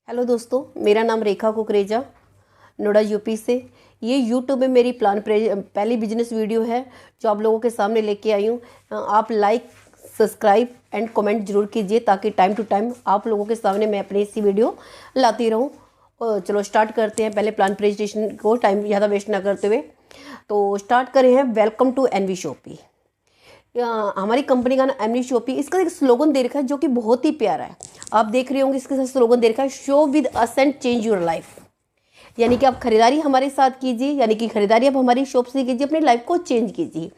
Hello दोस्तों, मेरा नाम रेखा कुकरेजा, नोएडा यूपी से। ये यूट्यूब में मेरी पहली बिजनेस वीडियो है जो आप लोगों के सामने लेके आई हूँ। आप लाइक, सब्सक्राइब एंड कमेंट जरूर कीजिए ताकि टाइम टू टाइम आप लोगों के सामने मैं अपनी इसी वीडियो लाती रहूँ। और चलो स्टार्ट करते हैं। पहले प्लान प्रेजेंटेशन को टाइम ज़्यादा वेस्ट ना करते हुए तो स्टार्ट करें हैं। Welcome to NV Shopee. हमारी कंपनी का ना एमनी शॉपी, इसका एक स्लोगन दे रखा है जो कि बहुत ही प्यारा है। आप देख रहे होंगे, इसके साथ स्लोगन दे रखा है, show with us and change your life. यानी कि आप खरीदारी हमारे साथ कीजिए, यानी कि खरीदारी आप हमारी शॉप से कीजिए, अपनी लाइफ को चेंज कीजिए।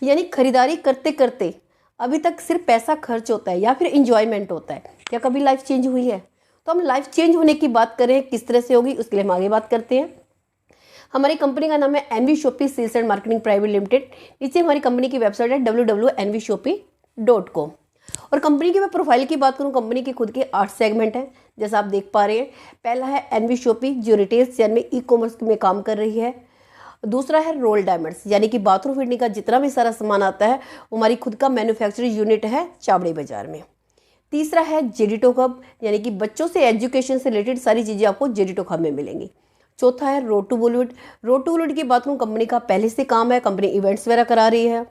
यानी खरीदारी करते करते अभी तक सिर्फ पैसा खर्च होता है या फिर इंजॉयमेंट होता है, क्या कभी लाइफ चेंज हुई है? तो हम लाइफ चेंज होने की बात करें, किस तरह से होगी उसके लिए हम आगे बात करते हैं। हमारी कंपनी का नाम है NV Shopee sales and marketing private limited. नीचे हमारी कंपनी की वेबसाइट है www.nvshopee.com। और कंपनी की मैं प्रोफाइल की बात करूं, कंपनी के खुद के 8 सेगमेंट हैं जैसा आप देख पा रहे हैं। पहला है एनवी शॉपी जो रिटेल सेल में ई कॉमर्स में काम कर रही है। दूसरा है रोल डायमंड्स, यानी कि बाथरूम फिटिंग का जितना भी सारा सामान आता है वो हमारी खुद का मैन्युफैक्चरिंग यूनिट है चावड़ी बाजार में। तीसरा है जेडिटो हब, यानी कि बच्चों से एजुकेशन से रिलेटेड सारी चीज़ें आपको जेडिटो हब में मिलेंगी। चौथा है road to Bollywood. Road to Bollywood की बात करूँ, कंपनी का पहले से काम है, कंपनी इवेंट्स वगैरह करा रही है।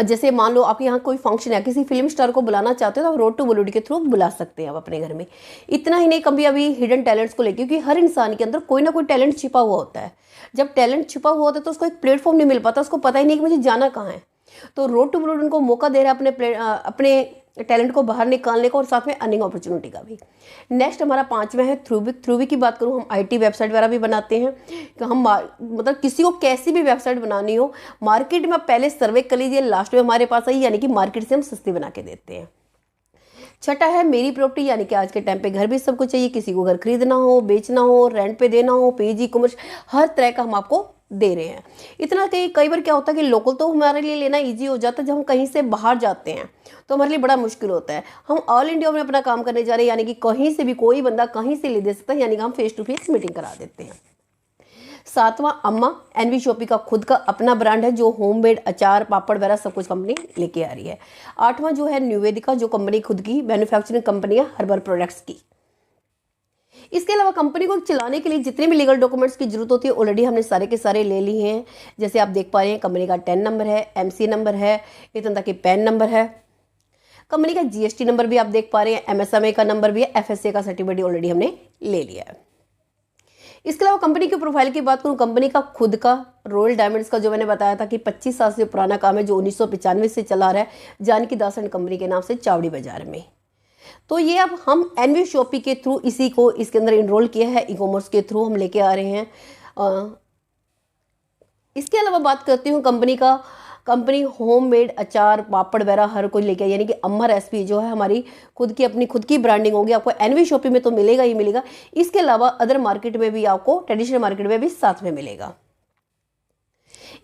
जैसे मान लो आपके यहाँ कोई फंक्शन है, किसी फिल्म स्टार को बुलाना चाहते हो तो आप रोड टू बॉलीवुड के थ्रू बुला सकते हैं आप अपने घर में। इतना ही नहीं, कभी अभी हिडन टैलेंट्स को लेकर, क्योंकि हर इंसान के अंदर कोई ना कोई टैलेंट छिपा हुआ होता है। जब टैलेंट छिपा हुआ होता है तो उसको एक प्लेटफॉर्म नहीं मिल पाता, उसको पता ही नहीं कि मुझे जाना कहाँ है। तो रोड टू बॉलीवुड उनको मौका दे रहा है अपने टैलेंट को बाहर निकालने का और साथ में अर्निंग अपॉर्चुनिटी का भी। नेक्स्ट हमारा 5वां है थ्रूविक। थ्रूविक की बात करूँ, हम आईटी वेबसाइट वगैरह भी बनाते हैं कि हम मतलब किसी को कैसी भी वेबसाइट बनानी हो, मार्केट में आप पहले सर्वे कर लीजिए, लास्ट में हमारे पास आई, यानी कि मार्केट से हम सस्ती बना के देते हैं। छठा है मेरी प्रॉपर्टी, यानी कि आज के टाइम पे घर भी सबको चाहिए, किसी को घर खरीदना हो, बेचना हो, रेंट पे देना हो, पीजी कॉमर्स, हर तरह का हम आपको दे रहे हैं। इतना कई बार क्या होता है कि लोकल तो हमारे लिए लेना इजी हो जाता है, जब हम कहीं से बाहर जाते हैं तो हमारे लिए बड़ा मुश्किल होता है। हम ऑल इंडिया में अपना काम करने जा रहे हैं, यानी कि कहीं से भी कोई बंदा कहीं से ले दे सकता है, यानी कि हम फेस टू फेस मीटिंग करा देते हैं। 7वां अम्मा, एनवी शॉपी का खुद का अपना ब्रांड है जो होममेड अचार पापड़ वगैरह सब कुछ कंपनी लेके आ रही है। 8वां जो है निवेदिका, जो कंपनी खुद की मैन्युफैक्चरिंग कंपनी है हर्बल प्रोडक्ट्स की। इसके अलावा कंपनी को चलाने के लिए जितने भी लीगल डॉक्यूमेंट्स की जरूरत होती है ऑलरेडी हमने सारे के सारे ले लिए हैं। जैसे आप देख पा रहे हैं, कंपनी का 10 नंबर है, एमसी नंबर है, इतना तक कि पैन नंबर है, कंपनी का जीएसटी नंबर भी आप देख पा रहे हैं, एमएसएमई का नंबर भी है, एफएसए का सर्टिफिकेट ऑलरेडी हमने ले लिया है। इसके अलावा कंपनी की प्रोफाइल की बात करूं, कंपनी का खुद का रॉयल डायमंड्स का जो मैंने बताया था कि 25 साल से पुराना काम है, जो 1995 से चला रहा है, जानकी दास एंड कंपनी के नाम से चावड़ी बाजार में। तो ये अब हम एनवी शॉपी के थ्रू इसी को इसके अंदर इनरोल किया है, ई कॉमर्स के थ्रू हम लेके आ रहे हैं। इसके अलावा बात करती हूँ कंपनी होममेड अचार पापड़ वगैरह हर कोई लेके, यानी कि अमर रेसिपी जो है हमारी खुद की ब्रांडिंग होगी, आपको एनवी शॉपी में तो मिलेगा ही मिलेगा। इसके अलावा अदर मार्केट में भी आपको, ट्रेडिशनल मार्केट में भी साथ में मिलेगा।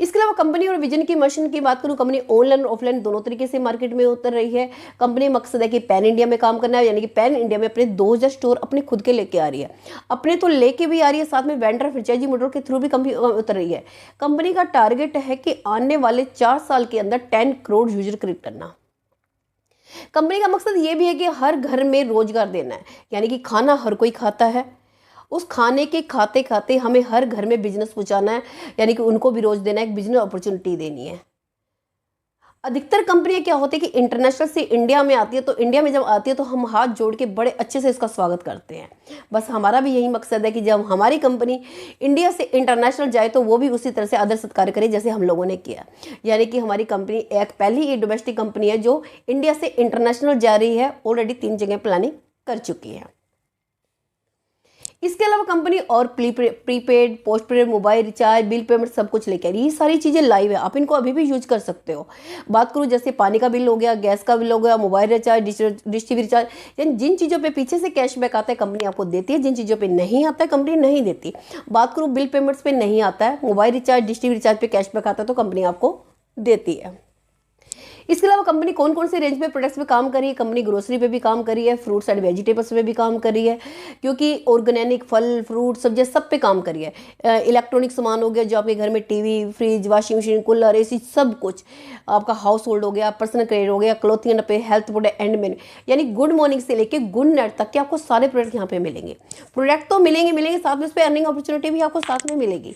इसके अलावा कंपनी और विजन की मिशन की बात करूं, कंपनी ऑनलाइन और ऑफलाइन दोनों तरीके से मार्केट में उतर रही है। कंपनी मकसद है कि पैन इंडिया में काम करना है, यानी कि पैन इंडिया में अपने 2000 स्टोर अपने खुद के लेके आ रही है, अपने तो लेके भी आ रही है, साथ में वेंडर फ्रेंचाइजी मॉडल के थ्रू भी कंपनी उतर रही है। कंपनी का टारगेट है कि आने वाले 4 साल के अंदर 10 करोड़ यूजर क्रिएट करना। कंपनी का मकसद ये भी है कि हर घर में रोजगार देना है, यानी कि खाना हर कोई खाता है, उस खाने के खाते खाते हमें हर घर में बिजनेस पहुंचाना है, यानी कि उनको भी रोज देना है, एक बिजनेस अपॉर्चुनिटी देनी है। अधिकतर कंपनियां क्या होती है कि इंटरनेशनल से इंडिया में आती है, तो इंडिया में जब आती है तो हम हाथ जोड़ के बड़े अच्छे से इसका स्वागत करते हैं। बस हमारा भी यही मकसद है कि जब हमारी कंपनी इंडिया से इंटरनेशनल जाए तो वो भी उसी तरह से आदर सत्कार करे जैसे हम लोगों ने किया। यानी कि हमारी कंपनी एक पहली डोमेस्टिक कंपनी है जो इंडिया से इंटरनेशनल जा रही है, ऑलरेडी 3 जगह प्लानिंग कर चुकी है। इसके अलावा कंपनी और prepaid, postpaid, mobile recharge, bill payment सब कुछ लेकर ये सारी चीज़ें लाइव है, आप इनको अभी भी यूज कर सकते हो। बात करूँ जैसे पानी का बिल हो गया, गैस का बिल हो गया, mobile recharge, dish TV recharge, यानी जिन चीज़ों पे पीछे से कैशबैक आता है कंपनी आपको देती है, जिन चीज़ों पे नहीं आता है कंपनी नहीं देती। बात करूँ बिल पेमेंट्स पे नहीं आता है, mobile recharge, dish TV recharge पे कैशबैक आता है तो कंपनी आपको देती है। इसके अलावा कंपनी कौन कौन से रेंज में प्रोडक्ट्स पे काम कर रही है? कंपनी ग्रोसरी पे भी काम कर रही है, फ्रूट्स एंड वेजिटेबल्स पे भी काम कर रही है, क्योंकि ऑर्गेनिक फल फ्रूट सब्जियां सब पे काम कर रही है। इलेक्ट्रॉनिक सामान हो गया, जो आपके घर में TV, fridge, washing machine, cooler, AC, सब कुछ आपका हाउस होल्ड हो गया, पर्सनल केयर हो गया, क्लोथिंग पे, हेल्थ प्रोडक्ट एंड मेन, यानी गुड मॉर्निंग से लेके गुड नाइट तक के आपको सारे प्रोडक्ट यहाँ पे मिलेंगे। प्रोडक्ट तो मिलेंगे साथ में उस पर अर्निंग अपॉर्चुनिटी भी आपको साथ में मिलेगी।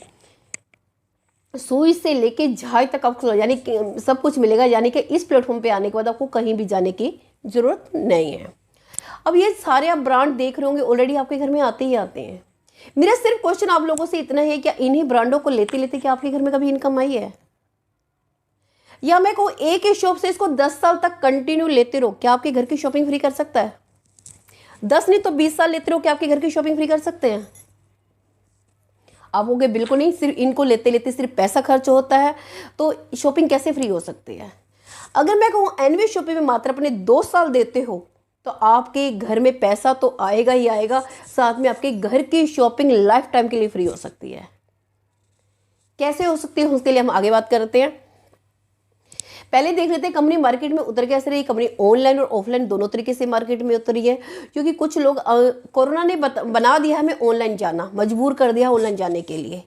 सुई से लेके झाई तक आपको यानी कि सब कुछ मिलेगा, यानी कि इस प्लेटफॉर्म पे आने के बाद आपको कहीं भी जाने की जरूरत नहीं है। अब ये सारे आप ब्रांड देख रहे होंगे, ऑलरेडी आपके घर में आते ही आते हैं। मेरा सिर्फ क्वेश्चन आप लोगों से इतना है, क्या इन्हीं ब्रांडों को लेते लेते क्या आपके घर में कभी इनकम आई है? या मैं कहूँ एक ही शॉप से इसको 10 साल तक कंटिन्यू लेते रहो, क्या आपके घर की शॉपिंग फ्री कर सकता है? 10 नहीं तो 20 साल लेते रहो, क्या आपके घर की शॉपिंग फ्री कर सकते हैं? आप होगे बिल्कुल नहीं, सिर्फ इनको लेते लेते सिर्फ पैसा खर्च होता है, तो शॉपिंग कैसे फ्री हो सकती है? अगर मैं कहूँ एनवी शॉपिंग में मात्र अपने 2 साल देते हो तो आपके घर में पैसा तो आएगा ही आएगा, साथ में आपके घर की शॉपिंग लाइफ टाइम के लिए फ्री हो सकती है। कैसे हो सकती है उसके लिए हम आगे बात करते हैं। पहले देख लेते हैं कंपनी मार्केट में उतर कैसे रही। कंपनी ऑनलाइन और ऑफलाइन दोनों तरीके से मार्केट में उतरी है, क्योंकि कुछ लोग कोरोना ने बना दिया हमें ऑनलाइन जाना, मजबूर कर दिया ऑनलाइन जाने के लिए,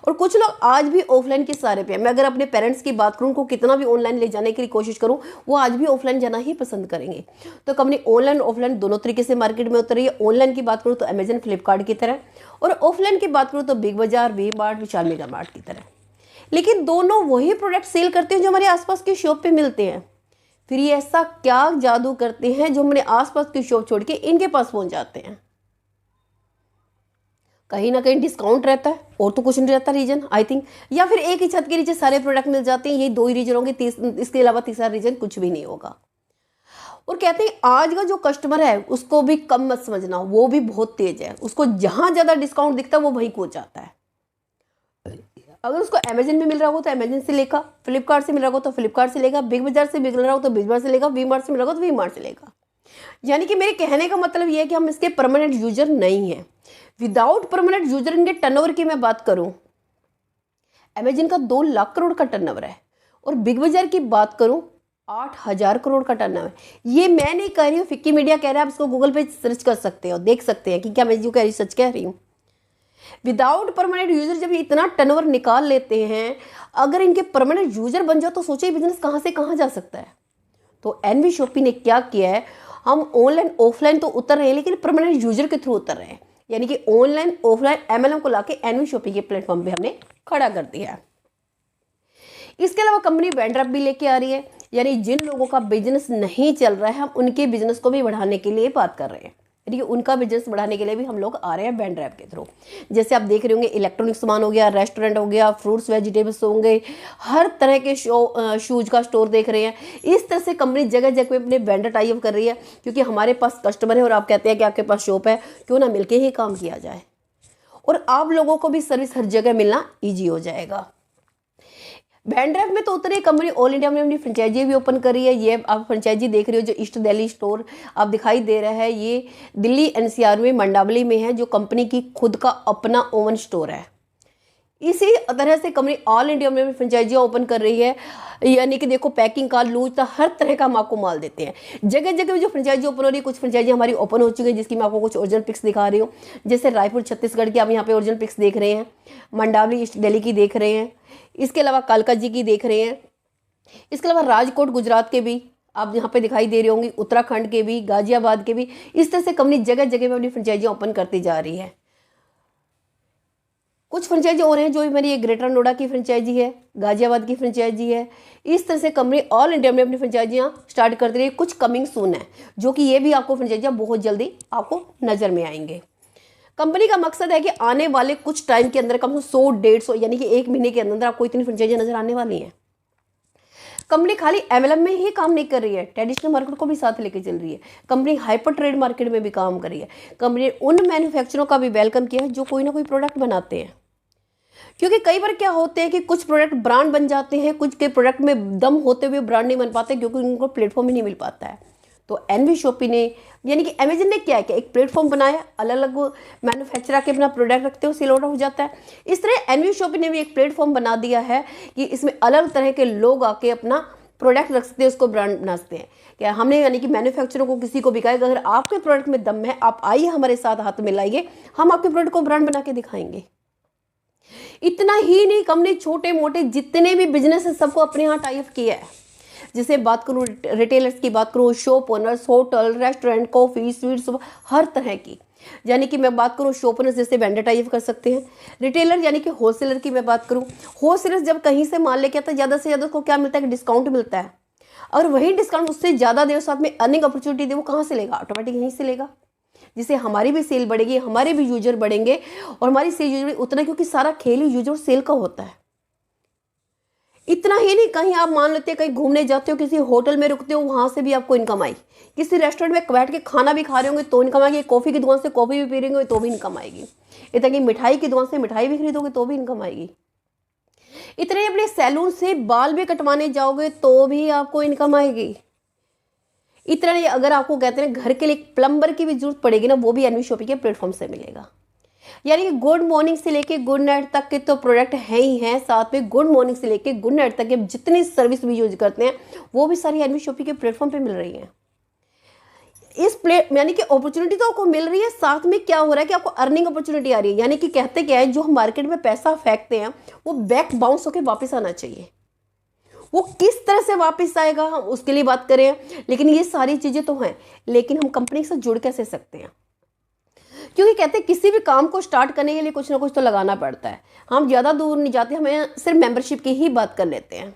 और कुछ लोग आज भी ऑफलाइन के सहारे पे। मैं अगर अपने पेरेंट्स की बात करूं, उनको कितना भी ऑनलाइन ले जाने की कोशिश करूं, वो आज भी ऑफलाइन जाना ही पसंद करेंगे। तो कंपनी ऑनलाइन ऑफलाइन दोनों तरीके से मार्केट में उतरी है। ऑनलाइन की बात करूं तो अमेजन, फ्लिपकार्ट की तरह, और ऑफलाइन की बात करूं तो Big Bazaar, V Mart, Vishal Mega Mart की तरह। लेकिन दोनों वही प्रोडक्ट सेल करते हैं जो हमारे आसपास की शॉप पे मिलते हैं। फिर ये ऐसा क्या जादू करते हैं जो हमारे आसपास की शॉप छोड़ के इनके पास पहुंच जाते हैं? कहीं ना कहीं डिस्काउंट रहता है, और तो कुछ नहीं रहता रीजन आई थिंक, या फिर एक ही छत के नीचे सारे प्रोडक्ट मिल जाते हैं। यही 2 ही रीजन होंगे, इसके अलावा तीसरा रीजन कुछ भी नहीं होगा। और कहते हैं आज का जो कस्टमर है उसको भी कम मत समझना, वो भी बहुत तेज है, उसको जहां ज्यादा डिस्काउंट दिखता है वो वहीं पहुंच जाता है। अगर उसको अमेजन में मिल रहा हो तो अमेजन से लेगा, फ्लिपकार्ट से मिल रहा हो तो फ्लिपकार्ट से लेगा, बिग बाजार से मिल रहा हो तो बिग बाजार से लेगा, वी मार्ट से मिल रहा हो तो वी मार्ट से लेगा। यानी कि मेरे कहने का मतलब ये है कि हम इसके परमानेंट यूजर नहीं है। विदाउट परमानेंट यूजर इनके टर्नओवर की मैं बात करूं, अमेजन का 2 लाख करोड़ का टर्नओवर है, और बिग बाजार की बात करूं 8,000 करोड़ का टर्नओवर। ये मैं नहीं कह रही हूँ, फिक्की मीडिया कह रहा है, आप इसको गूगल पे सर्च कर सकते हो, देख सकते हैं कि क्या मैं जो कह रही सच कह रही हूँ। विदाउट परमानेंट यूजर जब ये इतना टर्नओवर निकाल लेते हैं, अगर इनके परमानेंट यूजर बन जाओ तो सोचिए बिजनेस कहाँ से कहाँ जा सकता है। तो एनवी शॉपी ने क्या किया है, हम ऑनलाइन ऑफलाइन तो उतर रहे हैं लेकिन परमानेंट यूजर के थ्रू उतर रहे हैं, यानी कि ऑनलाइन ऑफलाइन एमएलएम को लाके एनवी शॉपी के प्लेटफॉर्म पे हमने खड़ा कर दिया है। इसके अलावा कंपनी वेंडर भी लेके आ रही है, यानी जिन लोगों का बिजनेस नहीं चल रहा है हम उनके बिजनेस को भी बढ़ाने के लिए बात कर रहे हैं, यानी उनका बिजनेस बढ़ाने के लिए भी हम लोग आ रहे हैं वेंडर ऐप के थ्रू। जैसे आप देख रहे होंगे इलेक्ट्रॉनिक सामान हो गया, रेस्टोरेंट हो गया, फ्रूट्स वेजिटेबल्स होंगे, हर तरह के शूज का स्टोर देख रहे हैं। इस तरह से कंपनी जगह जगह पे अपने वेंडर टाई अप कर रही है, क्योंकि हमारे पास कस्टमर है और आप कहते हैं कि आपके पास शॉप है, क्यों ना मिलके ही काम किया जाए, और आप लोगों को भी सर्विस हर जगह मिलना ईजी हो जाएगा। वेंडर ऐप में तो उतरे कंपनी ऑल इंडिया में अपनी फ्रेंचाइजी भी ओपन करी है। ये आप फ्रेंचाइजी देख रहे हो जो ईस्ट दिल्ली स्टोर आप दिखाई दे रहा है, ये दिल्ली एनसीआर में मंडावली में है, जो कंपनी की खुद का अपना ओवन स्टोर है। इसी तरह से कंपनी ऑल इंडिया में फ्रेंचाइजियाँ ओपन कर रही है, यानी कि देखो पैकिंग का लूज था, हर तरह का हम आपको माल देते हैं। जगह जगह जो फ्रेंचाइजी ओपन हो रही है, कुछ फ्रेंचाइजी हमारी ओपन हो चुकी है, जिसकी मैं आपको कुछ ओरिजिनल पिक्स दिखा रही हूँ। जैसे रायपुर छत्तीसगढ़ की आप यहाँ पे ओरिजिनल पिक्स देख रहे हैं, मंडावली ईस्ट दिल्ली की देख रहे हैं, इसके अलावा कालका जी की देख रहे हैं, इसके अलावा राजकोट गुजरात के भी आप यहाँ पे दिखाई दे रही होंगी, उत्तराखंड के भी, गाजियाबाद के भी। इस तरह से कंपनी जगह जगह में अपनी फ्रेंचाइजियाँ ओपन करती जा रही है। कुछ फ्रेंचाइजी और हैं जो मेरी ग्रेटर नोएडा की फ्रेंचाइजी है, गाजियाबाद की फ्रेंचाइजी है। इस तरह से कंपनी ऑल इंडिया में अपनी फ्रेंचाइजियाँ स्टार्ट कर रही है। कुछ कमिंग सून है, जो कि ये भी आपको फ्रेंचाइजियाँ बहुत जल्दी आपको नज़र में आएंगे। कंपनी का मकसद है कि आने वाले कुछ टाइम के अंदर कम से 100-150 यानी कि 1 महीने के अंदर आपको इतनी फ्रेंचाइजियाँ नजर आने वाली हैं। कंपनी खाली एमएलएम में ही काम नहीं कर रही है, ट्रेडिशनल मार्केट को भी साथ लेके चल रही है। कंपनी हाइपर ट्रेड मार्केट में भी काम कर रही है। कंपनी ने उन मैन्युफैक्चररों का भी वेलकम किया है जो कोई ना कोई प्रोडक्ट बनाते हैं, क्योंकि कई बार क्या होते हैं कि कुछ प्रोडक्ट ब्रांड बन जाते हैं, कुछ के प्रोडक्ट में दम होते हुए ब्रांड नहीं बन पाते क्योंकि उनको प्लेटफॉर्म ही नहीं मिल पाता है। तो एनवी शॉपी ने यानी कि अमेजन ने क्या है कि एक प्लेटफॉर्म बनाया, अलग अलग मैन्युफैक्चरर के अपना प्रोडक्ट रखते हो, सेल ऑर्डर हो जाता है। इस तरह एनवी शॉपी ने भी एक प्लेटफॉर्म बना दिया है कि इसमें अलग तरह के लोग आके अपना प्रोडक्ट रख सकते हैं, उसको ब्रांड बना सकते हैं। क्या हमने यानी कि मैन्युफैक्चरर को किसी को बिकाएगा, अगर आपके प्रोडक्ट में दम है, आप आइए हमारे साथ हाथ मिलाइए, हम आपके प्रोडक्ट को ब्रांड बना के दिखाएंगे। इतना ही नहीं, कंपनी छोटे मोटे जितने भी बिजनेस है सबको अपने यहाँ टाई अप किया है। जैसे बात करूँ रिटेलर्स की, बात करूँ shop owners, hotel, restaurant, coffee, sweets, हर तरह की। यानी कि मैं बात करूँ शॉप ओनर्स जैसे वेंडर टाई अप कर सकते हैं। रिटेलर यानी कि होलसेलर की मैं बात करूँ, होलसेलर जब कहीं से माल लेके आता है ज़्यादा से ज़्यादा उसको क्या मिलता है कि डिस्काउंट मिलता है। और वही डिस्काउंट उससे ज़्यादा दे, साथ में अर्निंग अपॉर्चुनिटी दे, वो कहाँ से लेगा? ऑटोमेटिक यहीं से लेगा, जिससे हमारी भी सेल बढ़ेगी, हमारे भी यूजर बढ़ेंगे और हमारी सेल यूजर उतना, क्योंकि सारा खेल ही यूजर सेल का होता है। इतना ही नहीं, कहीं आप मान लेते हैं कहीं घूमने जाते हो, किसी होटल में रुकते हो, वहां से भी आपको इनकम आई। किसी रेस्टोरेंट में बैठ के खाना भी खा रहे होंगे तो इनकम आएगी, कॉफ़ी की दुकान से कॉफ़ी भी पी रहे होंगे तो भी इनकम आएगी, इतना कि मिठाई की दुकान से मिठाई भी खरीदोगे तो भी इनकम आएगी। इतने अपने सैलून से बाल भी कटवाने जाओगे तो भी आपको इनकम आएगी। इतना नहीं, अगर आपको कहते हैं घर के लिए प्लम्बर की भी जरूरत पड़ेगी ना, वो भी एनवी शॉपिंग के प्लेटफॉर्म से मिलेगा। यानी कि गुड मॉर्निंग से लेके गुड नाइट तक के तो प्रोडक्ट है ही हैं, साथ में गुड मॉर्निंग से लेके गुड नाइट तक के जितनी सर्विस भी यूज करते हैं वो भी सारी एनवी शॉपिंग के प्लेटफॉर्म पे मिल रही है। इस यानी कि अपॉर्चुनिटी तो आपको मिल रही है, साथ में क्या हो रहा है कि आपको अर्निंग अपॉर्चुनिटी आ रही है। यानी कि कहते क्या है, जो हम मार्केट में पैसा फेंकते हैं वो बैक बाउंस होकर वापस आना चाहिए। वो किस तरह से वापस आएगा हम उसके लिए बात करें, लेकिन ये सारी चीजें तो हैं, लेकिन हम कंपनी से जुड़ कैसे सकते हैं? क्योंकि कहते हैं किसी भी काम को स्टार्ट करने के लिए कुछ ना कुछ तो लगाना पड़ता है। हम ज़्यादा दूर नहीं जाते, हमें सिर्फ मेंबरशिप की ही बात कर लेते हैं।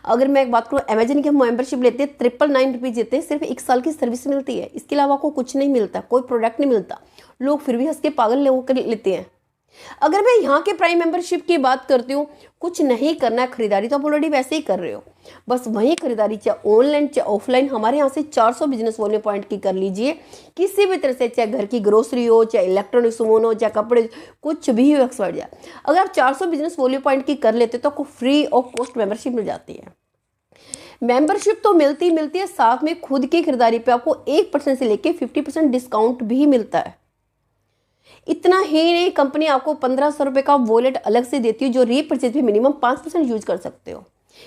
अगर मैं एक बात करूँ, अमेजन की हम मेंबरशिप लेते हैं, 999 रुपीज़ देते हैं, सिर्फ 1 साल की सर्विस मिलती है। इसके अलावा आपको कुछ नहीं मिलता, कोई प्रोडक्ट नहीं मिलता। लोग फिर भी हंस के पागल होकर लेते हैं। अगर मैं यहाँ के प्राइम मेंबरशिप की बात करती हूँ, कुछ नहीं करना है, खरीदारी तो आप ऑलरेडी वैसे ही कर रहे हो, बस वही खरीदारी चाहे ऑनलाइन चाहे ऑफलाइन हमारे यहाँ से 400 बिजनेस वॉल्यूम पॉइंट की कर लीजिए, किसी भी तरह से, चाहे घर की ग्रोसरी हो, चाहे इलेक्ट्रॉनिक सामान हो, चाहे कपड़े, कुछ भी हो, एक्सपर्ट जाए। अगर आप 400 बिजनेस वॉल्यूम पॉइंट की कर लेते तो आपको फ्री ऑफ कॉस्ट मेंबरशिप मिल जाती है। मेंबरशिप तो मिलती है, साथ में खुद की खरीदारी पे आपको 1% से लेके 50% डिस्काउंट भी मिलता है। इतना ही नहीं, कंपनी आपको 1500 रुपये का वॉलेट अलग से देती है, जो रीपरचेज भी मिनिमम 5% यूज कर सकते हो।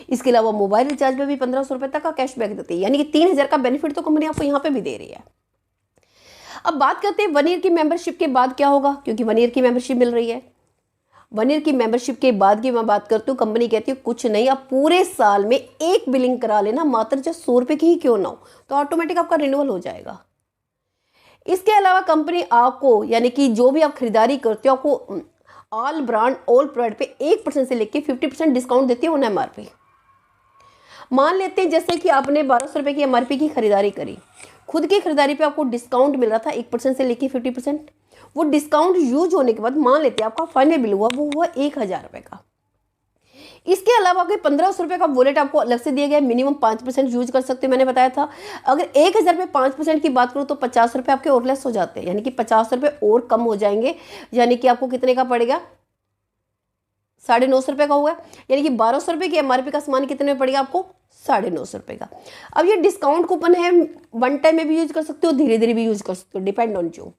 इसके अलावा मोबाइल रिचार्ज पे भी 1500 रुपये तक का कैशबैक देती है, यानी कि 3000 का बेनिफिट तो कंपनी आपको यहाँ पे भी दे रही है। अब बात करते हैं 1 ईयर की मेंबरशिप के बाद क्या होगा, क्योंकि 1 ईयर की मेंबरशिप मिल रही है। 1 ईयर की मेंबरशिप के बाद की मैं बात करती हूँ, कंपनी कहती है कुछ नहीं, आप पूरे साल में एक बिलिंग करा लेना, मात्र चाहे 100 रुपये की ही क्यों ना हो, तो ऑटोमेटिक आपका रिन्यूअल हो जाएगा। इसके अलावा कंपनी आपको, यानी कि जो भी आप खरीदारी करते हो, आपको ऑल ब्रांड ऑल प्रोडक्ट पे 1% से लेके 50% डिस्काउंट देती है ऑन एमआरपी। मान लेते हैं जैसे कि आपने 1200 रुपये की एमआरपी की खरीदारी करी, खुद की खरीदारी पे आपको डिस्काउंट मिल रहा था 1% से लेके 50%। वो डिस्काउंट यूज होने के बाद मान लेते हैं आपका फाइनल बिल हुआ, वो हुआ 1000 रुपये का। इसके अलावा आपके 1500 रुपये का वॉलेट आपको अलग से दिया गया, मिनिमम 5% यूज कर सकते हो, मैंने बताया था। अगर 1000 पे 5% की बात करूँ तो 50 रुपये आपके और लेस हो जाते हैं, यानी कि 50 रुपये और कम हो जाएंगे, यानी कि आपको कितने का पड़ेगा, 950 रुपये का हुआ, यानी कि 1200 रुपये की एमआरपी का सामान कितने में पड़ेगा आपको, 950 रुपये का। अब ये डिस्काउंट कूपन है, वन टाइम में भी यूज कर सकते हो, धीरे धीरे भी यूज कर सकते हो, डिपेंड ऑन जो।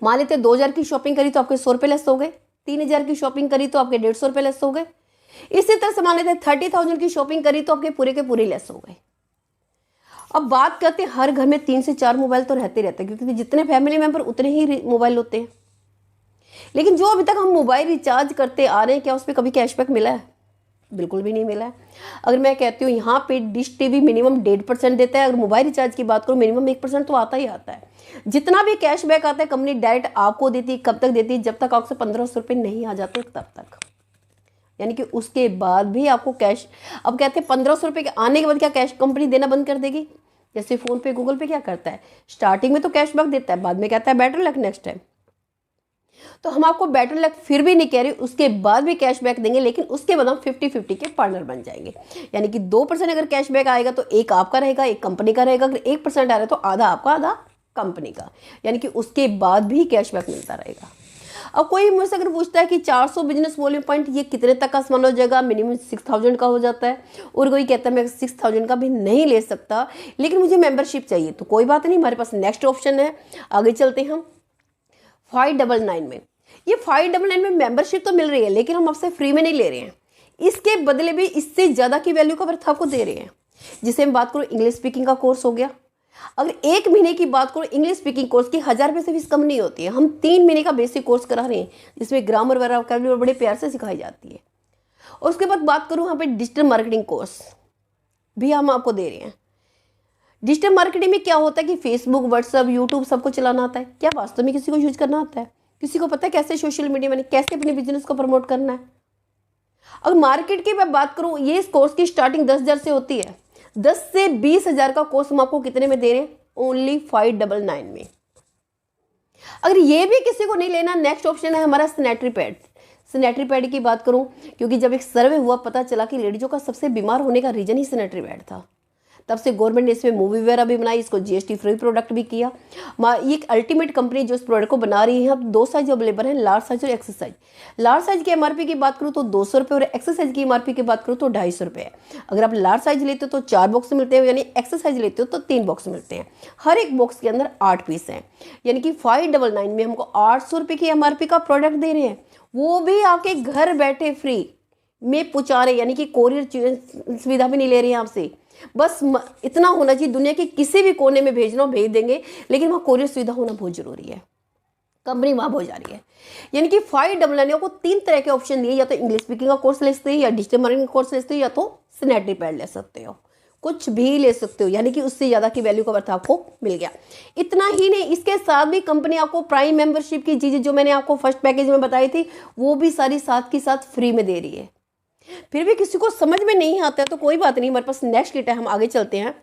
मान लेते 2000 की शॉपिंग करी तो आपके 100 रुपये लेस हो गए, 3000 की शॉपिंग करी तो आपके 150 रुपये लेस हो गए। इसी तरह से मान लेते 30,000 की शॉपिंग करी तो आपके पूरे के पूरे लेस हो गए। अब बात करते हैं, हर घर में 3 से 4 मोबाइल तो रहते रहते हैं, क्योंकि जितने फैमिली मेंबर उतने ही मोबाइल होते हैं। लेकिन जो अभी तक हम मोबाइल रिचार्ज करते आ रहे हैं, क्या उस पर कभी कैशबैक मिला है? बिल्कुल भी नहीं मिला है। अगर मैं कहती हूँ यहाँ पे डिश टीवी मिनिमम 1.5% देता है, अगर मोबाइल रिचार्ज की बात करूँ मिनिमम 1% तो आता ही आता है। जितना भी कैशबैक आता है कंपनी डायरेक्ट आपको देती है, कब तक देती है, जब तक आपसे 1500 रुपये नहीं आ जाते तब तक, यानी कि उसके बाद भी आपको कैश। अब कहते हैं 1500 रुपये के आने के बाद क्या कैश कंपनी देना बंद कर देगी? जैसे फोन पे गूगल पे क्या करता है, स्टार्टिंग में तो कैशबैक देता है, बाद में कहता है बेटर लक नेक्स्ट टाइम। तो हम आपको बेटर लक फिर भी नहीं कह रहे, उसके बाद भी कैशबैक देंगे, लेकिन उसके बाद हम 50-50 के पार्टनर बन जाएंगे, यानी कि 2% अगर कैशबैक आएगा तो एक आपका रहेगा, एक कंपनी का रहेगा। अगर 1% आ रहा है तो आधा आपका आधा कंपनी का, यानी कि उसके बाद भी कैशबैक मिलता रहेगा। अब कोई मुझसे अगर पूछता है कि 400 बिजनेस वॉल्यूम पॉइंट ये कितने तक का सामान हो जाएगा, मिनिमम 6000 का हो जाता है, और कोई कहता है मैं 6000 का भी नहीं ले सकता लेकिन मुझे मेंबरशिप चाहिए, तो कोई बात नहीं, हमारे पास नेक्स्ट ऑप्शन है। आगे चलते हैं हम 599 में। ये 599 में मेंबरशिप तो मिल रही है, लेकिन हम आपसे फ्री में नहीं ले रहे हैं, इसके बदले भी इससे ज़्यादा की वैल्यू का वर्थ आपको दे रहे हैं। जिसे मैं बात करूँ इंग्लिश स्पीकिंग का कोर्स हो गया। अगर 1 महीने की बात करूँ इंग्लिश स्पीकिंग कोर्स की 1000 रुपये से फीस कम नहीं होती है। हम 3 महीने का बेसिक कोर्स करा रहे हैं जिसमें ग्रामर वगैरह बड़े प्यार से सिखाई जाती है। और उसके बाद बात करूँ यहाँ पे डिजिटल मार्केटिंग कोर्स भी हम आपको दे रहे हैं। डिजिटल मार्केटिंग में क्या होता है कि फेसबुक, व्हाट्सअप, यूट्यूब सबको चलाना आता है। क्या वास्तव में किसी को यूज करना आता है? किसी को पता है कैसे सोशल मीडिया में कैसे अपने बिजनेस को प्रमोट करना है? अगर मार्केट की मैं बात करूं, ये इस कोर्स की स्टार्टिंग 10,000 से होती है। 10 से 20,000 का कोर्स हम आपको कितने में दे रहे हैं? ओनली 599 में। अगर ये भी किसी को नहीं लेना, नेक्स्ट ऑप्शन है हमारा सैनिटरी पैड। सैनिटरी पैड की बात करूं, क्योंकि जब एक सर्वे हुआ पता चला कि लेडीजों का सबसे बीमार होने का रीजन ही सैनिटरी पैड था, तब से गवर्नमेंट ने इसमें मूवी वगैरह भी बनाई, इसको जीएसटी फ्री प्रोडक्ट भी किया। ये एक अल्टीमेट कंपनी जो इस प्रोडक्ट को बना रही है। अब 2 साइज अवेलेबल है, लार्ज साइज और एक्सेस साइज। लार्ज साइज की एमआरपी की बात करूँ तो 200 रुपये और एक्सेस साइज की एमआरपी की बात करूँ तो 250 रुपये है। अगर आप लार्ज साइज लेते हो तो 4 बॉक्स मिलते हैं, यानी एक्सेस साइज लेते हो तो 3 बॉक्स मिलते हैं। हर एक बॉक्स के अंदर 8 पीस हैं, यानी कि 599 में हमको 800 रुपये की एमआरपी का प्रोडक्ट दे रहे हैं, वो भी आपके घर बैठे फ्री में पहुँचा रहे, यानी कि कोरियर सुविधा भी नहीं ले रहे हैं आपसे। बस इतना होना चाहिए, दुनिया के किसी भी कोने में भेजना हो भेज देंगे, लेकिन वहाँ कोरियर सुविधा होना बहुत जरूरी है। कंपनी वहाँ बहुत जा रही है, यानी कि 599 को 3 तरह के ऑप्शन दिए, या तो इंग्लिश स्पीकिंग का कोर्स ले सकते हो, या डिजिटल मार्केटिंग का कोर्स ले सकते हो, या तो सैनिटरी पैड ले सकते हो, कुछ भी ले सकते हो, यानी कि उससे ज़्यादा की वैल्यू का अर्थ आपको मिल गया। इतना ही नहीं, इसके साथ भी कंपनी आपको प्राइम मेंबरशिप की चीज़ें जो मैंने आपको फर्स्ट पैकेज में बताई थी वो भी सारी साथ की साथ फ्री में दे रही है। फिर भी किसी को समझ में नहीं आता है तो कोई बात नहीं, हमारे पास नेक्स्ट किट है, हम आगे चलते हैं।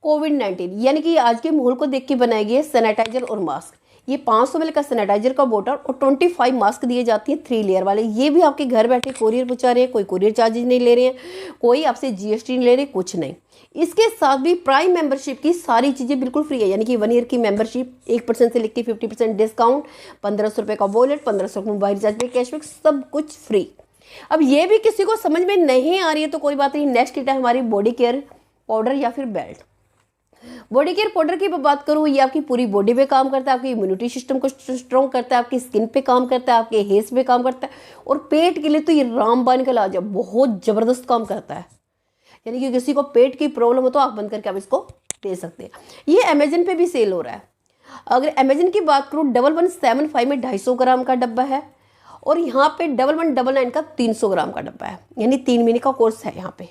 कोविड-19 यानी कि आज के माहौल को देख के बनाई गई है सैनिटाइजर और मास्क। ये 500 ml का सैनिटाइजर का बोतल और 25 मास्क दिए जाती है 3 लेयर वाले। ये भी आपके घर बैठे कोरियर पहुंचा रहे हैं, कोई कोरियर चार्जेज नहीं ले रहे हैं, कोई आपसे जीएसटी नहीं ले रहे, कुछ नहीं। इसके साथ भी प्राइम मेंबरशिप की सारी चीज़ें बिल्कुल फ्री है, यानी कि 1 ईयर की मेंबरशिप, 1% से लेकर 50% डिस्काउंट, 1500 रुपये का वॉलेट, 1500 का मोबाइल रिचार्ज पे कैशबैक, सब कुछ फ्री। अब ये भी किसी को समझ में नहीं आ रही है तो कोई बात नहीं, नेक्स्ट किट है हमारी बॉडी केयर पाउडर या फिर बेल्ट। बॉडी केयर पाउडर की बात करूँ, ये आपकी पूरी बॉडी पे काम करता है, आपकी इम्यूनिटी सिस्टम को स्ट्रॉन्ग करता है, आपकी स्किन पे काम करता है, आपके हेयर्स पे काम करता है, और पेट के लिए तो ये रामबाण का इलाज है, बहुत ज़बरदस्त काम करता है। यानी कि किसी को पेट की प्रॉब्लम हो तो आँख बंद करके आप इसको दे सकते हैं। ये अमेजन पे भी सेल हो रहा है। अगर अमेजन की बात करूँ 1175 में 250 ग्राम का डब्बा है, और यहाँ पे 1199 का 300 ग्राम का डब्बा है, यानी 3 महीने का कोर्स है यहाँ पे।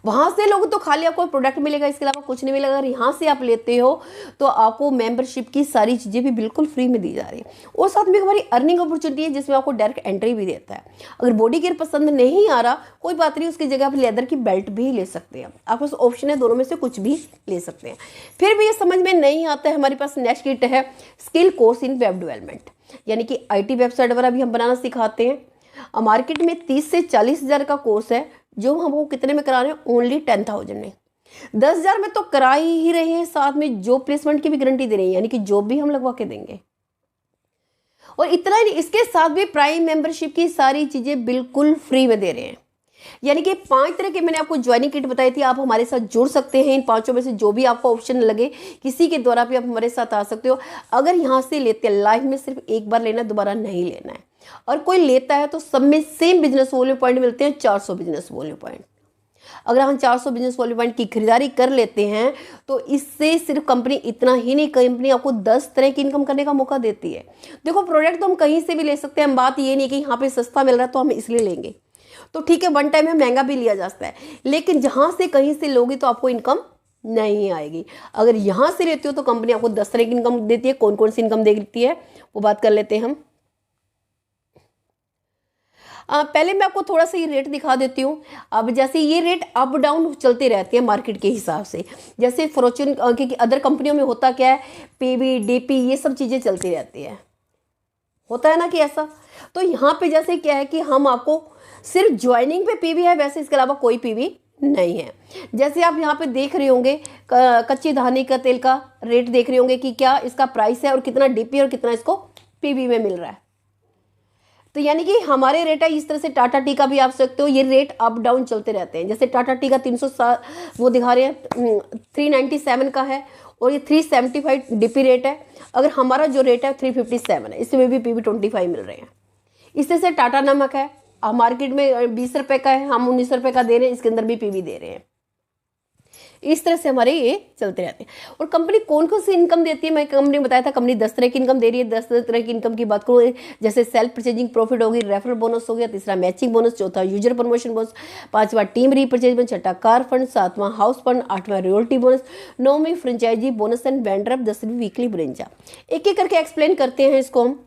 वहाँ से लोग तो खाली आपको प्रोडक्ट मिलेगा, इसके अलावा कुछ नहीं मिलेगा। अगर यहाँ से आप लेते हो तो आपको मेंबरशिप की सारी चीज़ें भी बिल्कुल फ्री में दी जा रही है, और साथ में हमारी अर्निंग अपॉर्चुनिटी है जिसमें आपको डायरेक्ट एंट्री भी देता है। अगर बॉडी केयर पसंद नहीं आ रहा कोई बात नहीं, उसकी जगह आप लेदर की बेल्ट भी ले सकते हैं, आपके पास ऑप्शन है, दोनों में से कुछ भी ले सकते हैं। फिर भी ये समझ में नहीं आता है, हमारे पास नेक्स्ट किट है skill course in web development, यानी कि IT वेबसाइट वगैरह भी हम बनाना सिखाते हैं। मार्केट में 30 से 40 हज़ार का कोर्स है, जो हमको कितने में करा रहे हैं? ओनली 10,000 में। 10,000 में तो करा ही रहे हैं, साथ में जॉब प्लेसमेंट की भी गारंटी दे रहे हैं, यानी कि जॉब भी हम लगवा के देंगे। और इतना ही, इसके साथ भी प्राइम मेंबरशिप की सारी चीजें बिल्कुल फ्री में दे रहे हैं। यानी कि 5 तरह के मैंने आपको ज्वाइनिंग किट बताई थी, आप हमारे साथ जुड़ सकते हैं। इन 5 में से जो भी आपको ऑप्शन लगे, किसी के द्वारा भी आप हमारे साथ आ सकते हो। अगर यहाँ से लेते हैं, लाइफ में सिर्फ एक बार लेना, दोबारा नहीं लेना है। और कोई लेता है तो सब में सेम बिजनेस वॉल्यूम पॉइंट मिलते हैं, 400 बिजनेस वॉल्यूम पॉइंट। अगर हम 400 बिजनेस वॉल्यूम पॉइंट की खरीदारी कर लेते हैं तो इससे सिर्फ कंपनी इतना ही नहीं, कंपनी आपको 10 तरह की इनकम करने का मौका देती है। देखो, प्रोडक्ट तो हम कहीं से भी ले सकते हैं, बात ये नहीं कि यहाँ पे सस्ता मिल रहा है तो हम इसलिए लेंगे, तो ठीक है, वन टाइम में महंगा भी लिया जाता है, लेकिन जहाँ से कहीं से लोगे तो आपको इनकम नहीं आएगी। अगर यहाँ से लेते हो तो कंपनी आपको 10 तरह की इनकम देती है। कौन कौन सी इनकम देती है वो बात कर लेते हैं हम। पहले मैं आपको थोड़ा सा ये रेट दिखा देती हूँ। अब जैसे ये रेट अप डाउन चलते रहते हैं मार्केट के हिसाब से, जैसे फॉर्च्यून की अदर कंपनियों में होता क्या है, पीवी डीपी ये सब चीज़ें चलती रहती है, होता है ना कि ऐसा। तो यहाँ पे जैसे क्या है कि हम आपको सिर्फ ज्वाइनिंग पे पीवी है, वैसे इसके अलावा कोई पीवी नहीं है। जैसे आप यहाँ पे देख रहे होंगे कच्ची धानी का तेल का रेट देख रहे होंगे कि क्या इसका प्राइस है और कितना डीपी और कितना इसको पीवी में मिल रहा है। तो यानी कि हमारे रेट है, इस तरह से टाटा टी का भी आप सकते हो, ये रेट अप डाउन चलते रहते हैं। जैसे टाटा टी का 300 वो दिखा रहे हैं 397 का है, और ये 375 डीपी रेट है। अगर हमारा जो रेट है 357 है, इसमें भी पीवी 25 मिल रहे हैं। इस तरह से टाटा नमक है मार्केट में 20 रुपए का है, हम 19 रुपए का दे रहे हैं, इसके अंदर भी पीवी दे रहे हैं। इस तरह से हमारे ये चलते रहते हैं। और कंपनी कौन कौन सी इनकम देती है, मैं कंपनी बताया था कंपनी 10 तरह की इनकम दे रही है। 10 तरह की इनकम की बात करूँ, जैसे सेल्फ परचेजिंग प्रॉफिट होगी, रेफरल बोनस हो गया, तीसरा मैचिंग बोनस, चौथा यूजर प्रमोशन बोनस, पांचवा टीम रीपरचेजमेंट, छठा कार फंड, सातवां हाउस फंड, आठवां रॉयल्टी बोनस, नौवीं फ्रेंचाइजी बोनस एंड वेंडर, 10वीं वीकली ब्रेंजा। एक एक करके एक्सप्लेन करते हैं इसको हम।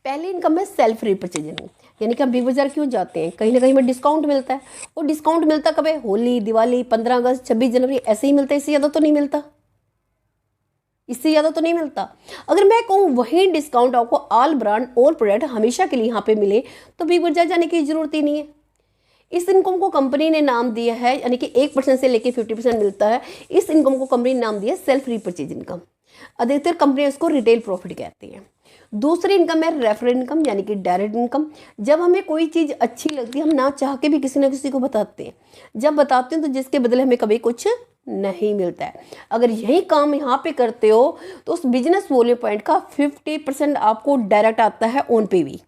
पहली इनकम है सेल्फ रीपरचेजिंग, यानी कि हम बिग बाजार क्यों जाते हैं, कहीं ना कहीं हमें डिस्काउंट मिलता है। और डिस्काउंट मिलता कब है, होली, दिवाली, 15 अगस्त, 26 जनवरी, ऐसे ही मिलता है, इससे ज़्यादा तो नहीं मिलता, इससे ज़्यादा तो नहीं मिलता। अगर मैं कहूँ वही डिस्काउंट आपको ऑल ब्रांड और प्रोडक्ट हमेशा के लिए यहाँ पे मिले तो बिग बाजार जाने की जरूरत ही नहीं है। इस इनकम को कंपनी ने नाम दिया है, यानी कि 1% से लेकर 50% मिलता है, इस इनकम को कंपनी ने नाम दिया सेल्फ रीपरचेज इनकम। अधिकतर कंपनियां इसको रिटेल प्रॉफिट कहती हैं। दूसरी इनकम है रेफरल इनकम, यानी कि डायरेक्ट इनकम। जब हमें कोई चीज़ अच्छी लगती है, हम ना चाह के भी किसी ना किसी को बताते हैं। जब बताते हैं तो जिसके बदले हमें कभी कुछ नहीं मिलता है। अगर यही काम यहाँ पे करते हो तो उस बिजनेस वैल्यू पॉइंट का 50% आपको डायरेक्ट आता है ऑन पेवी।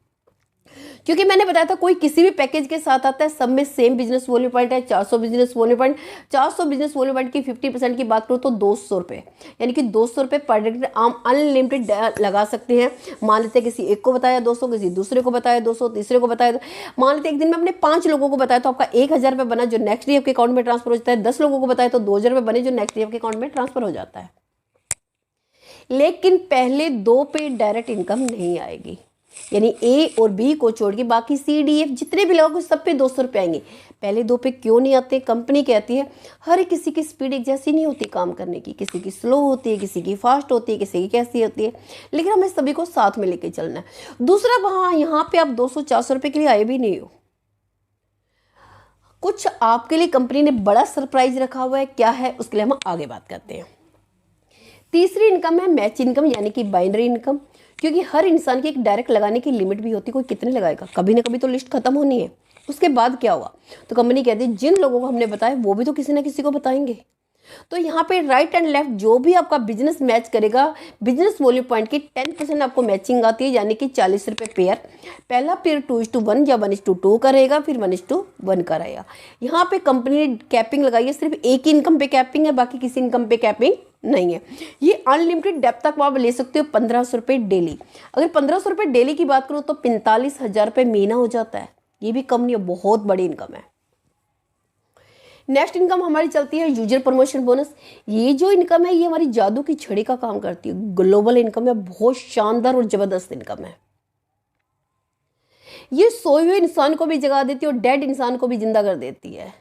क्योंकि मैंने बताया था कोई किसी भी पैकेज के साथ आता है, सब में सेम बिजनेस वैल्यू पॉइंट है 400 business value point. 400 business value point की 50% की बात करूँ तो 200 रुपये, यानी कि 200 रुपये पर डायरेक्ट आम अनलिमिटेड लगा सकते हैं। मान लेते हैं किसी एक को बताया 200, किसी दूसरे को बताया 200, तीसरे को बताया, मान लेते एक दिन में अपने 5 लोगों को बताया तो आपका 1000 रुपये बना, जो नेक्स्ट डे आपके अकाउंट में ट्रांसफर हो जाता है। 10 लोगों को बताया तो 2000 रुपये बने, जो नेक्स्ट डे आपके अकाउंट में ट्रांसफर हो जाता है। लेकिन पहले 2 पे डायरेक्ट इनकम नहीं आएगी, यानी ए और बी को छोड़ के बाकी सी डी एफ जितने भी लोग सब पे 200 रुपये आएंगे। पहले 2 पे क्यों नहीं आते, कंपनी कहती है हर किसी की स्पीड एक जैसी नहीं होती काम करने की, किसी की स्लो होती है, किसी की फास्ट होती है, किसी की कैसी होती है, लेकिन हमें सभी को साथ में लेके चलना है। दूसरा, वहाँ यहाँ पे आप 200-400 रुपये के लिए आए भी नहीं हो, कुछ आपके लिए कंपनी ने बड़ा सरप्राइज रखा हुआ है। क्या है उसके लिए हम आगे बात करते हैं। तीसरी इनकम है मैच इनकम, यानी कि बाइनरी इनकम। क्योंकि हर इंसान की एक डायरेक्ट लगाने की लिमिट भी होती है, कोई कितने लगाएगा, कभी ना कभी तो लिस्ट खत्म होनी है। उसके बाद क्या हुआ, तो कंपनी कहती है जिन लोगों को हमने बताया वो भी तो किसी ना किसी को बताएंगे। तो यहाँ पे राइट एंड लेफ्ट जो भी आपका बिजनेस मैच करेगा, बिजनेस वैल्यू पॉइंट की 10% आपको मैचिंग आती है, यानी कि 40 रुपये पेयर। पहला पेयर 2:1 या 1:2 का रहेगा, फिर 1:1 का रहेगा। यहाँ पे कंपनी ने कैपिंग लगाई है, सिर्फ एक ही इनकम पे कैपिंग है, बाकी किसी इनकम पे कैपिंग नहीं है। ये अनलिमिटेड डेप्थ तक आप ले सकते हो 1500 रुपये डेली। अगर 1500 रुपये डेली की बात करूँ तो 45,000 रुपये महीना हो जाता है। ये भी कम नहीं है, बहुत बड़ी इनकम है। नेक्स्ट इनकम हमारी चलती है यूजर प्रमोशन बोनस। ये जो इनकम है ये हमारी जादू की छड़ी का काम करती है, ग्लोबल इनकम है, बहुत शानदार और जबरदस्त इनकम है। ये सोए हुए इंसान को भी जगा देती है और डेड इंसान को भी जिंदा कर देती है।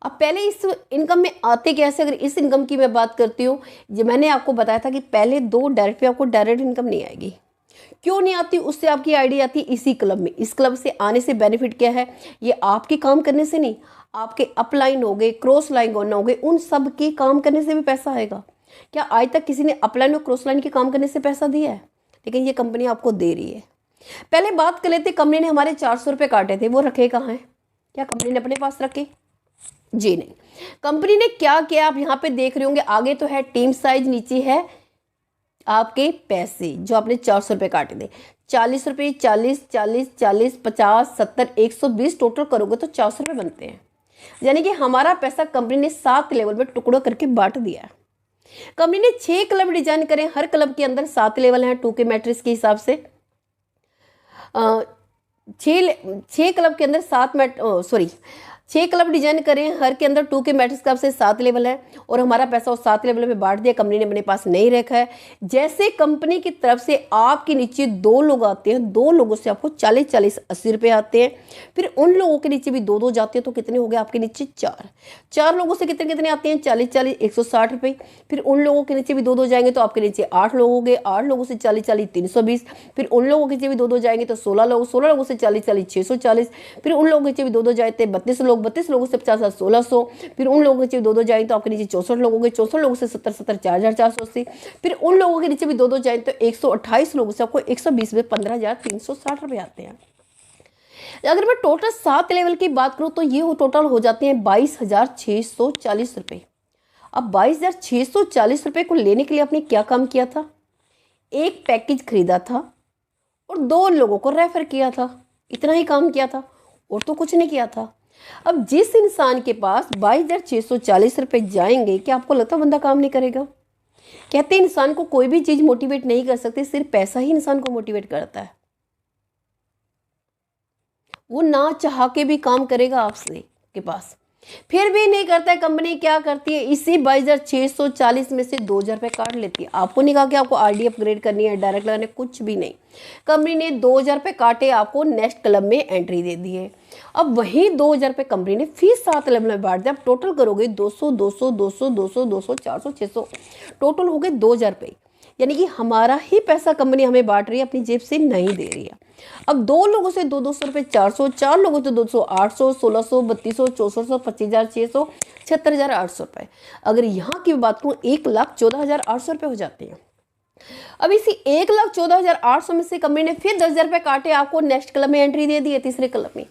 अब पहले इस इनकम में आते कैसे, अगर इस इनकम की मैं बात करती हूँ, जो मैंने आपको बताया था कि पहले 2 डायरेक्ट पे आपको डायरेक्ट इनकम नहीं आएगी। क्यों नहीं आती, उससे आपकी आइडिया आती है इसी क्लब में। इस क्लब से आने से बेनिफिट क्या है, ये आपके काम करने से नहीं, आपके अपलाइन हो गए, क्रॉस लाइन हो गए, उन सब के काम करने से भी पैसा आएगा। क्या आज तक किसी ने अपलाइन और क्रॉस लाइन के काम करने से पैसा दिया है, लेकिन ये कंपनी आपको दे रही है। पहले बात कर लेते, कंपनी ने हमारे 400 रुपये काटे थे, वो रखे कहाँ हैं, क्या कंपनी ने अपने पास रखे? जी नहीं। कंपनी ने क्या किया, आप यहाँ पे देख रहे होंगे, आगे तो है टीम साइज, नीचे है आपके पैसे जो आपने 400 रुपये काटे थे। 40 रुपये, 40, 40, 40, 50, 70, 120 टोटल करोगे तो 400 रुपये बनते हैं। यानी कि हमारा पैसा कंपनी ने 7 लेवल में टुकड़ों करके बांट दिया। कंपनी ने 6 क्लब डिजाइन करे, हर क्लब के अंदर 7 लेवल हैं 2K मैट्रिक्स के हिसाब से। 6 क्लब के अंदर 6 क्लब डिजाइन करें, हर के अंदर 2K मैट्रिक्स का से 7 लेवल है, और हमारा पैसा उस 7 लेवल में बांट दिया। कंपनी ने अपने पास नहीं रखा है। जैसे कंपनी की तरफ से आपके नीचे 2 लोग आते हैं, 2 लोगों से आपको 40-40, 80 रुपये आते हैं। फिर उन लोगों के नीचे भी 2-2 जाते हैं, तो कितने हो गए आपके नीचे 4 लोगों से कितने कितने आते हैं, 40-40, 160 रुपये। फिर उन लोगों के नीचे भी 2-2 जाएंगे तो आपके नीचे 8 लोग हो गए, 8 लोगों से 40-40, 320। फिर उन लोगों के नीचे भी 2-2 जाएंगे तो 16 लोगों से 40-40, 640। फिर उन लोगों के नीचे भी 2-2 जाते 32 लोग, 32 लोगों से 50, 1600। फिर उन लोगों के नीचे 2-2 जाए तो आपके नीचे 64 लोग हो गए, 64 लोगों से 70, 4,480। फिर उन लोगों के नीचे भी 2-2 जाए तो 128 लोगों से आपको 120 में 15,360 रुपये आते हैं। अगर मैं टोटल 7 लेवल की बात करूं तो ये टोटल हो जाते हैं 22,640 रुपये। अब 22,640 रुपये को लेने के लिए आपने क्या काम किया था, एक पैकेज खरीदा था और 2 लोगों को रेफर किया था। इतना ही काम किया था और तो कुछ नहीं किया था। अब जिस इंसान के पास 22,640 रुपये जाएंगे, क्या आपको लगता है बंदा काम नहीं करेगा? कहते हैं इंसान को कोई भी चीज मोटिवेट नहीं कर सकती, सिर्फ पैसा ही इंसान को मोटिवेट करता है। वो ना चाह के भी काम करेगा आपसे के पास, फिर भी नहीं करता है। कंपनी क्या करती है, इसी 22,640 में से 2,000 रुपये काट लेती है। आपको नहीं कहा कि आपको आरडी अपग्रेड करनी है, डायरेक्ट लगाने, कुछ भी नहीं। कंपनी ने 2,000 रुपये काटे, आपको नेक्स्ट क्लब में एंट्री दे दी है। अब वही 2,000 रुपये कंपनी ने फिर 7 लेवल में बांट दिया। अब टोटल करोगे 200 200 200 200 200 400 600, टोटल हो गए 2,000 रुपये। यानी कि हमारा ही पैसा कंपनी हमें बांट रही है, अपनी जेब से नहीं दे रही है। अब 2 लोगों से 200 रुपये 400, 4 लोगों से 200 800, 1600, 3200, 6400, 25,600, 76,800 रुपये। अगर यहाँ की बात करूँ 1,14,800 रुपये हो जाते हैं। अब इसी 1,14,800 में से कंपनी ने फिर 10,000 रुपये काटे, आपको नेक्स्ट क्लब में एंट्री दे दी है, तीसरे क्लब में।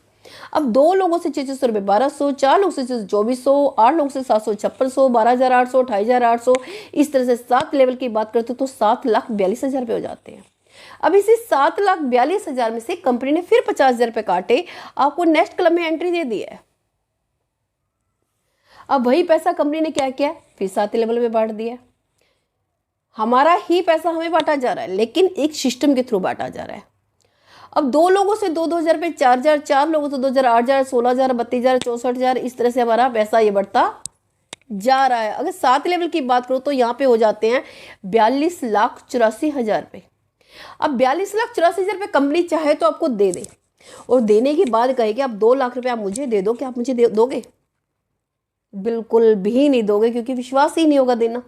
अब 2 लोगों से 600 रुपये 1,200, 4 लोगों से 2,400, 8 लोगों से 700 5600, 12,800, 28,800, इस तरह से 7 लेवल की बात करते तो 7,42,000 रुपये हो जाते हैं। अब इसी 7,42,000 में से कंपनी ने फिर 50,000 रुपये काटे, आपको नेक्स्ट क्लब में एंट्री दे दी है। अब वही पैसा कंपनी ने क्या किया, फिर 7 लेवल में बांट दिया। हमारा ही पैसा हमें बांटा जा रहा है, लेकिन एक सिस्टम के थ्रू बांटा जा रहा है। अब 2 लोगों से 2,000 रुपये 4,000, 4 लोगों से 2,000 8,000, 16,000, 32,000, 64,000, इस तरह से हमारा पैसा ये बढ़ता जा रहा है। अगर 7 लेवल की बात करो तो यहाँ पे हो जाते हैं 42,84,000 रुपये। अब 42,84,000 रुपये कंपनी चाहे तो आपको दे दे, और देने के बाद कहे कि आप 2 लाख रुपये आप मुझे दे दो, क्या आप मुझे दोगे? बिल्कुल भी नहीं दोगे, क्योंकि विश्वास ही नहीं होगा देना।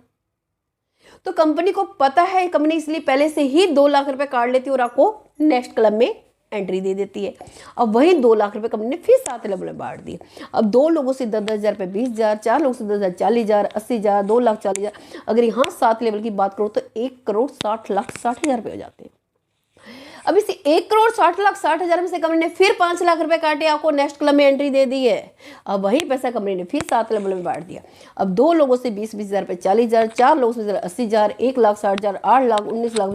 तो कंपनी को पता है, कंपनी इसलिए पहले से ही 2 लाख रुपए काट लेती है और आपको नेक्स्ट क्लब में एंट्री दे देती है। अब वही 2 लाख रुपए कंपनी ने फिर 7 लेवल में बांट दिए। अब 2 लोगों से 10,000 रुपये 20,000, 4 लोगों से 10,000 40,000, 80,000, 2,40,000। अगर यहाँ 7 लेवल की बात करो तो 1,60,60,60,000 रुपये हो जाते हैं। अब इसी 1,60,60,60,000 में से कंपनी ने फिर 5 लाख रुपए काटे, आपको नेक्स्ट क्लब में एंट्री दे दी है। अब वही पैसा कंपनी ने फिर 7 लेवल में बांट दिया। अब 2 लोगों से 20,000 रुपये 40,000, 4 लोगों से 80,000, 1,60,000, 8 लाख, 19 लाख।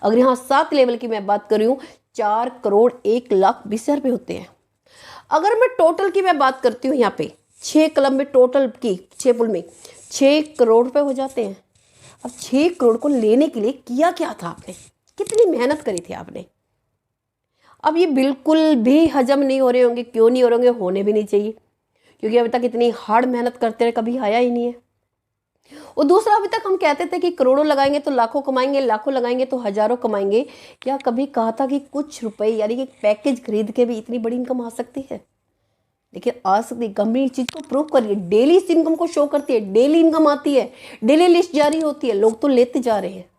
अगर यहाँ 7 लेवल की मैं बात कर रही हूँ 4,01,20,000 रुपये होते हैं। अगर मैं टोटल की मैं बात करती हूँ, यहाँ पे 6 क्लब में टोटल की 6 पुल में 6 करोड़ रुपए हो जाते हैं। अब 6 करोड़ को लेने के लिए किया क्या था आपने, कितनी मेहनत करी थी आपने? अब ये बिल्कुल भी हजम नहीं हो रहे होंगे। क्यों नहीं हो रहे होंगे? होने भी नहीं चाहिए, क्योंकि अभी तक इतनी हार्ड मेहनत करते रहे, कभी आया ही नहीं है। और दूसरा, अभी तक हम कहते थे कि करोड़ों लगाएंगे तो लाखों कमाएंगे, लाखों लगाएंगे तो हजारों कमाएंगे। क्या कभी कहा था कि कुछ रुपए यानी कि पैकेज खरीद के भी इतनी बड़ी इनकम आ सकती है? लेकिन आ सकती। कंपनी इस चीज को प्रूव कर रही है, डेली इस इनकम को शो करती है, डेली इनकम आती है, डेली लिस्ट जारी होती है, लोग तो लेते जा रहे हैं।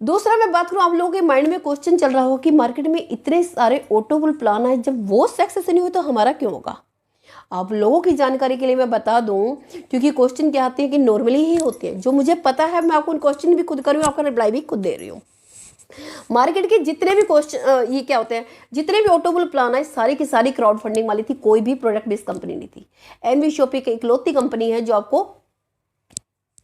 दूसरा मैं बात करूं, आप लोगों के माइंड में क्वेश्चन चल रहा हो कि मार्केट में इतने सारे ऑटोबुल प्लान है, जब वो सक्सेस नहीं हुए तो हमारा क्यों होगा? आप लोगों की जानकारी के लिए मैं बता दूं, क्योंकि क्वेश्चन क्या आते हैं कि नॉर्मली ही होते हैं। जो मुझे पता है मैं आपको उन क्वेश्चन भी खुद कर रही हूँ, आपका रिप्लाई भी खुद दे रही हूँ। मार्केट के जितने भी क्वेश्चन ये क्या होते हैं, जितने भी ऑटोबुल प्लान है, सारी की सारी क्राउड फंडिंग वाली थी, कोई भी प्रोडक्ट बेस्ड कंपनी नहीं थी। एनवी शॉपी की इकलौती कंपनी है जो आपको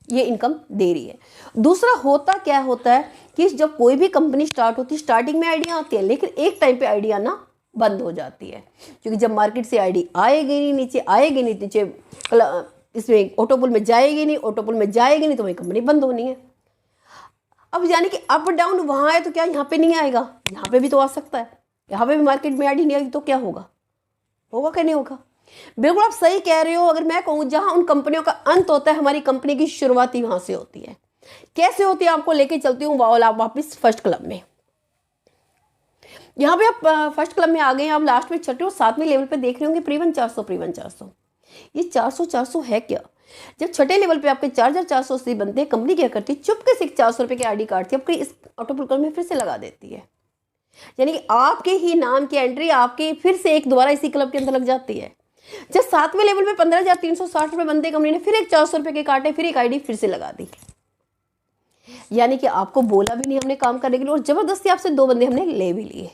ये इनकम दे रही है। दूसरा होता क्या होता है कि जब कोई भी कंपनी स्टार्ट होती है, स्टार्टिंग में आइडिया आती है, लेकिन एक टाइम पे आइडिया ना बंद हो जाती है, क्योंकि जब मार्केट से आईडी आएगी नहीं, नीचे आएगी नहीं, नीचे इसमें ऑटोपुल में जाएगी नहीं, ऑटोपुल में जाएगी नहीं तो वही कंपनी बंद होनी है। अब यानी कि अप डाउन वहाँ है तो क्या यहाँ पे नहीं आएगा? यहाँ पे भी तो आ सकता है। यहाँ पे भी मार्केट में आईडी नहीं आएगी तो क्या होगा? होगा क्या नहीं होगा? बिल्कुल आप सही कह रहे हो। अगर मैं कहूँ जहां उन कंपनियों का अंत होता है, हमारी कंपनी की शुरुआत ही वहां से होती है। कैसे होती है आपको लेके चलती हूँ वापस फर्स्ट क्लब में। यहाँ पे आप फर्स्ट क्लब में आ गए, आप लास्ट में 6वें और 7वें लेवल पे देख रहे होंगे प्रीवन 400। ये 400 है क्या? जब 6ठे लेवल पे आपके 4,480 बनते हैं, कंपनी क्या करती है, चुपके से 400 रुपये की आईडी काटती है, आपके इस ऑटोपुल क्लब में फिर से लगा देती है। यानी कि आपके ही नाम की एंट्री आपके फिर से एक दोबारा इसी क्लब के अंदर लग जाती है। जब 7वें लेवल पे 15,360 रुपये बनते, कंपनी ने फिर एक 400 रुपये के काटे, फिर एक आईडी फिर से लगा दी। यानी कि आपको बोला भी नहीं हमने काम करने के लिए, और जबरदस्ती आपसे 2 बंदे हमने ले भी लिए।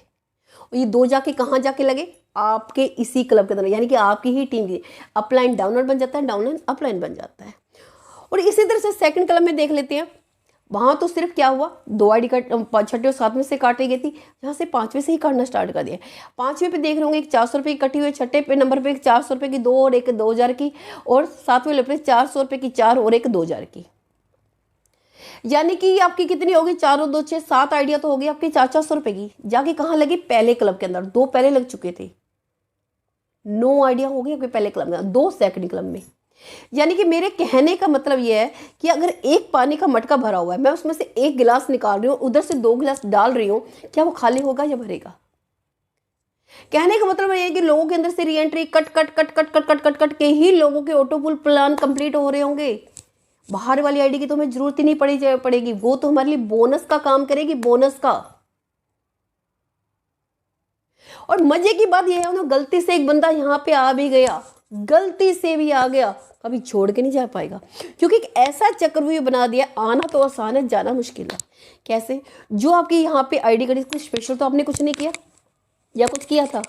और ये 2 जाके कहाँ जाके लगे? आपके इसी क्लब के अंदर। यानी कि आपकी ही टीम की अपलाइन डाउनलाइन बन जाता है, डाउनलाइन अपलाइन बन जाता है। और इसी तरह से सेकंड क्लब में देख लेते हैं। वहाँ तो सिर्फ क्या हुआ, 2 आईडी कार्ड छठे और 7वें से काटी गई थी, यहाँ से 5वें से ही काटना स्टार्ट कर दिया। 5वें पे देख रहे होंगे 400 रुपये की कटी हुई, छठे पे नंबर पे 400 रुपये की 2 और एक 2000 की, और 7वें नंबर पे 400 रुपये की 4 और एक 2000 की। यानी कि आपकी कितनी होगी, 4 और 2 6 7 आइडिया तो होगी आपकी 400 रुपये की। जाके कहाँ लगी, पहले क्लब के अंदर। 2 पहले लग चुके थे, 9 आइडिया हो गई आपके पहले क्लब में, 2 सेकंड क्लब में। यानी कि मेरे कहने का मतलब ये है कि अगर एक पानी का मटका भरा हुआ है, मैं उसमें से 1 गिलास निकाल रही हूँ, उधर से 2 गिलास डाल रही हूँ, क्या वो खाली होगा या भरेगा? कहने का मतलब ये है कि लोगों के अंदर से re entry cut cut cut cut cut cut cut cut के ही लोगों के ऑटो पुल प्लान कंप्लीट हो रहे होंगे। बाहर वाली आईडी की तो हमें जरूरत ही नहीं पड़ेगी, वो तो हमारे लिए बोनस का काम करेगी, बोनस का। और मजे की बात यह है, उन्होंने गलती से एक बंदा यहाँ पे आ भी गया, गलती से भी आ गया, कभी छोड़ के नहीं जा पाएगा, क्योंकि एक ऐसा चक्रव्यूह बना दिया। आना तो आसान है, जाना मुश्किल है। कैसे? जो आपकी यहाँ पे आईडी कार्ड कुछ स्पेशल तो आपने कुछ नहीं किया, या कुछ किया था?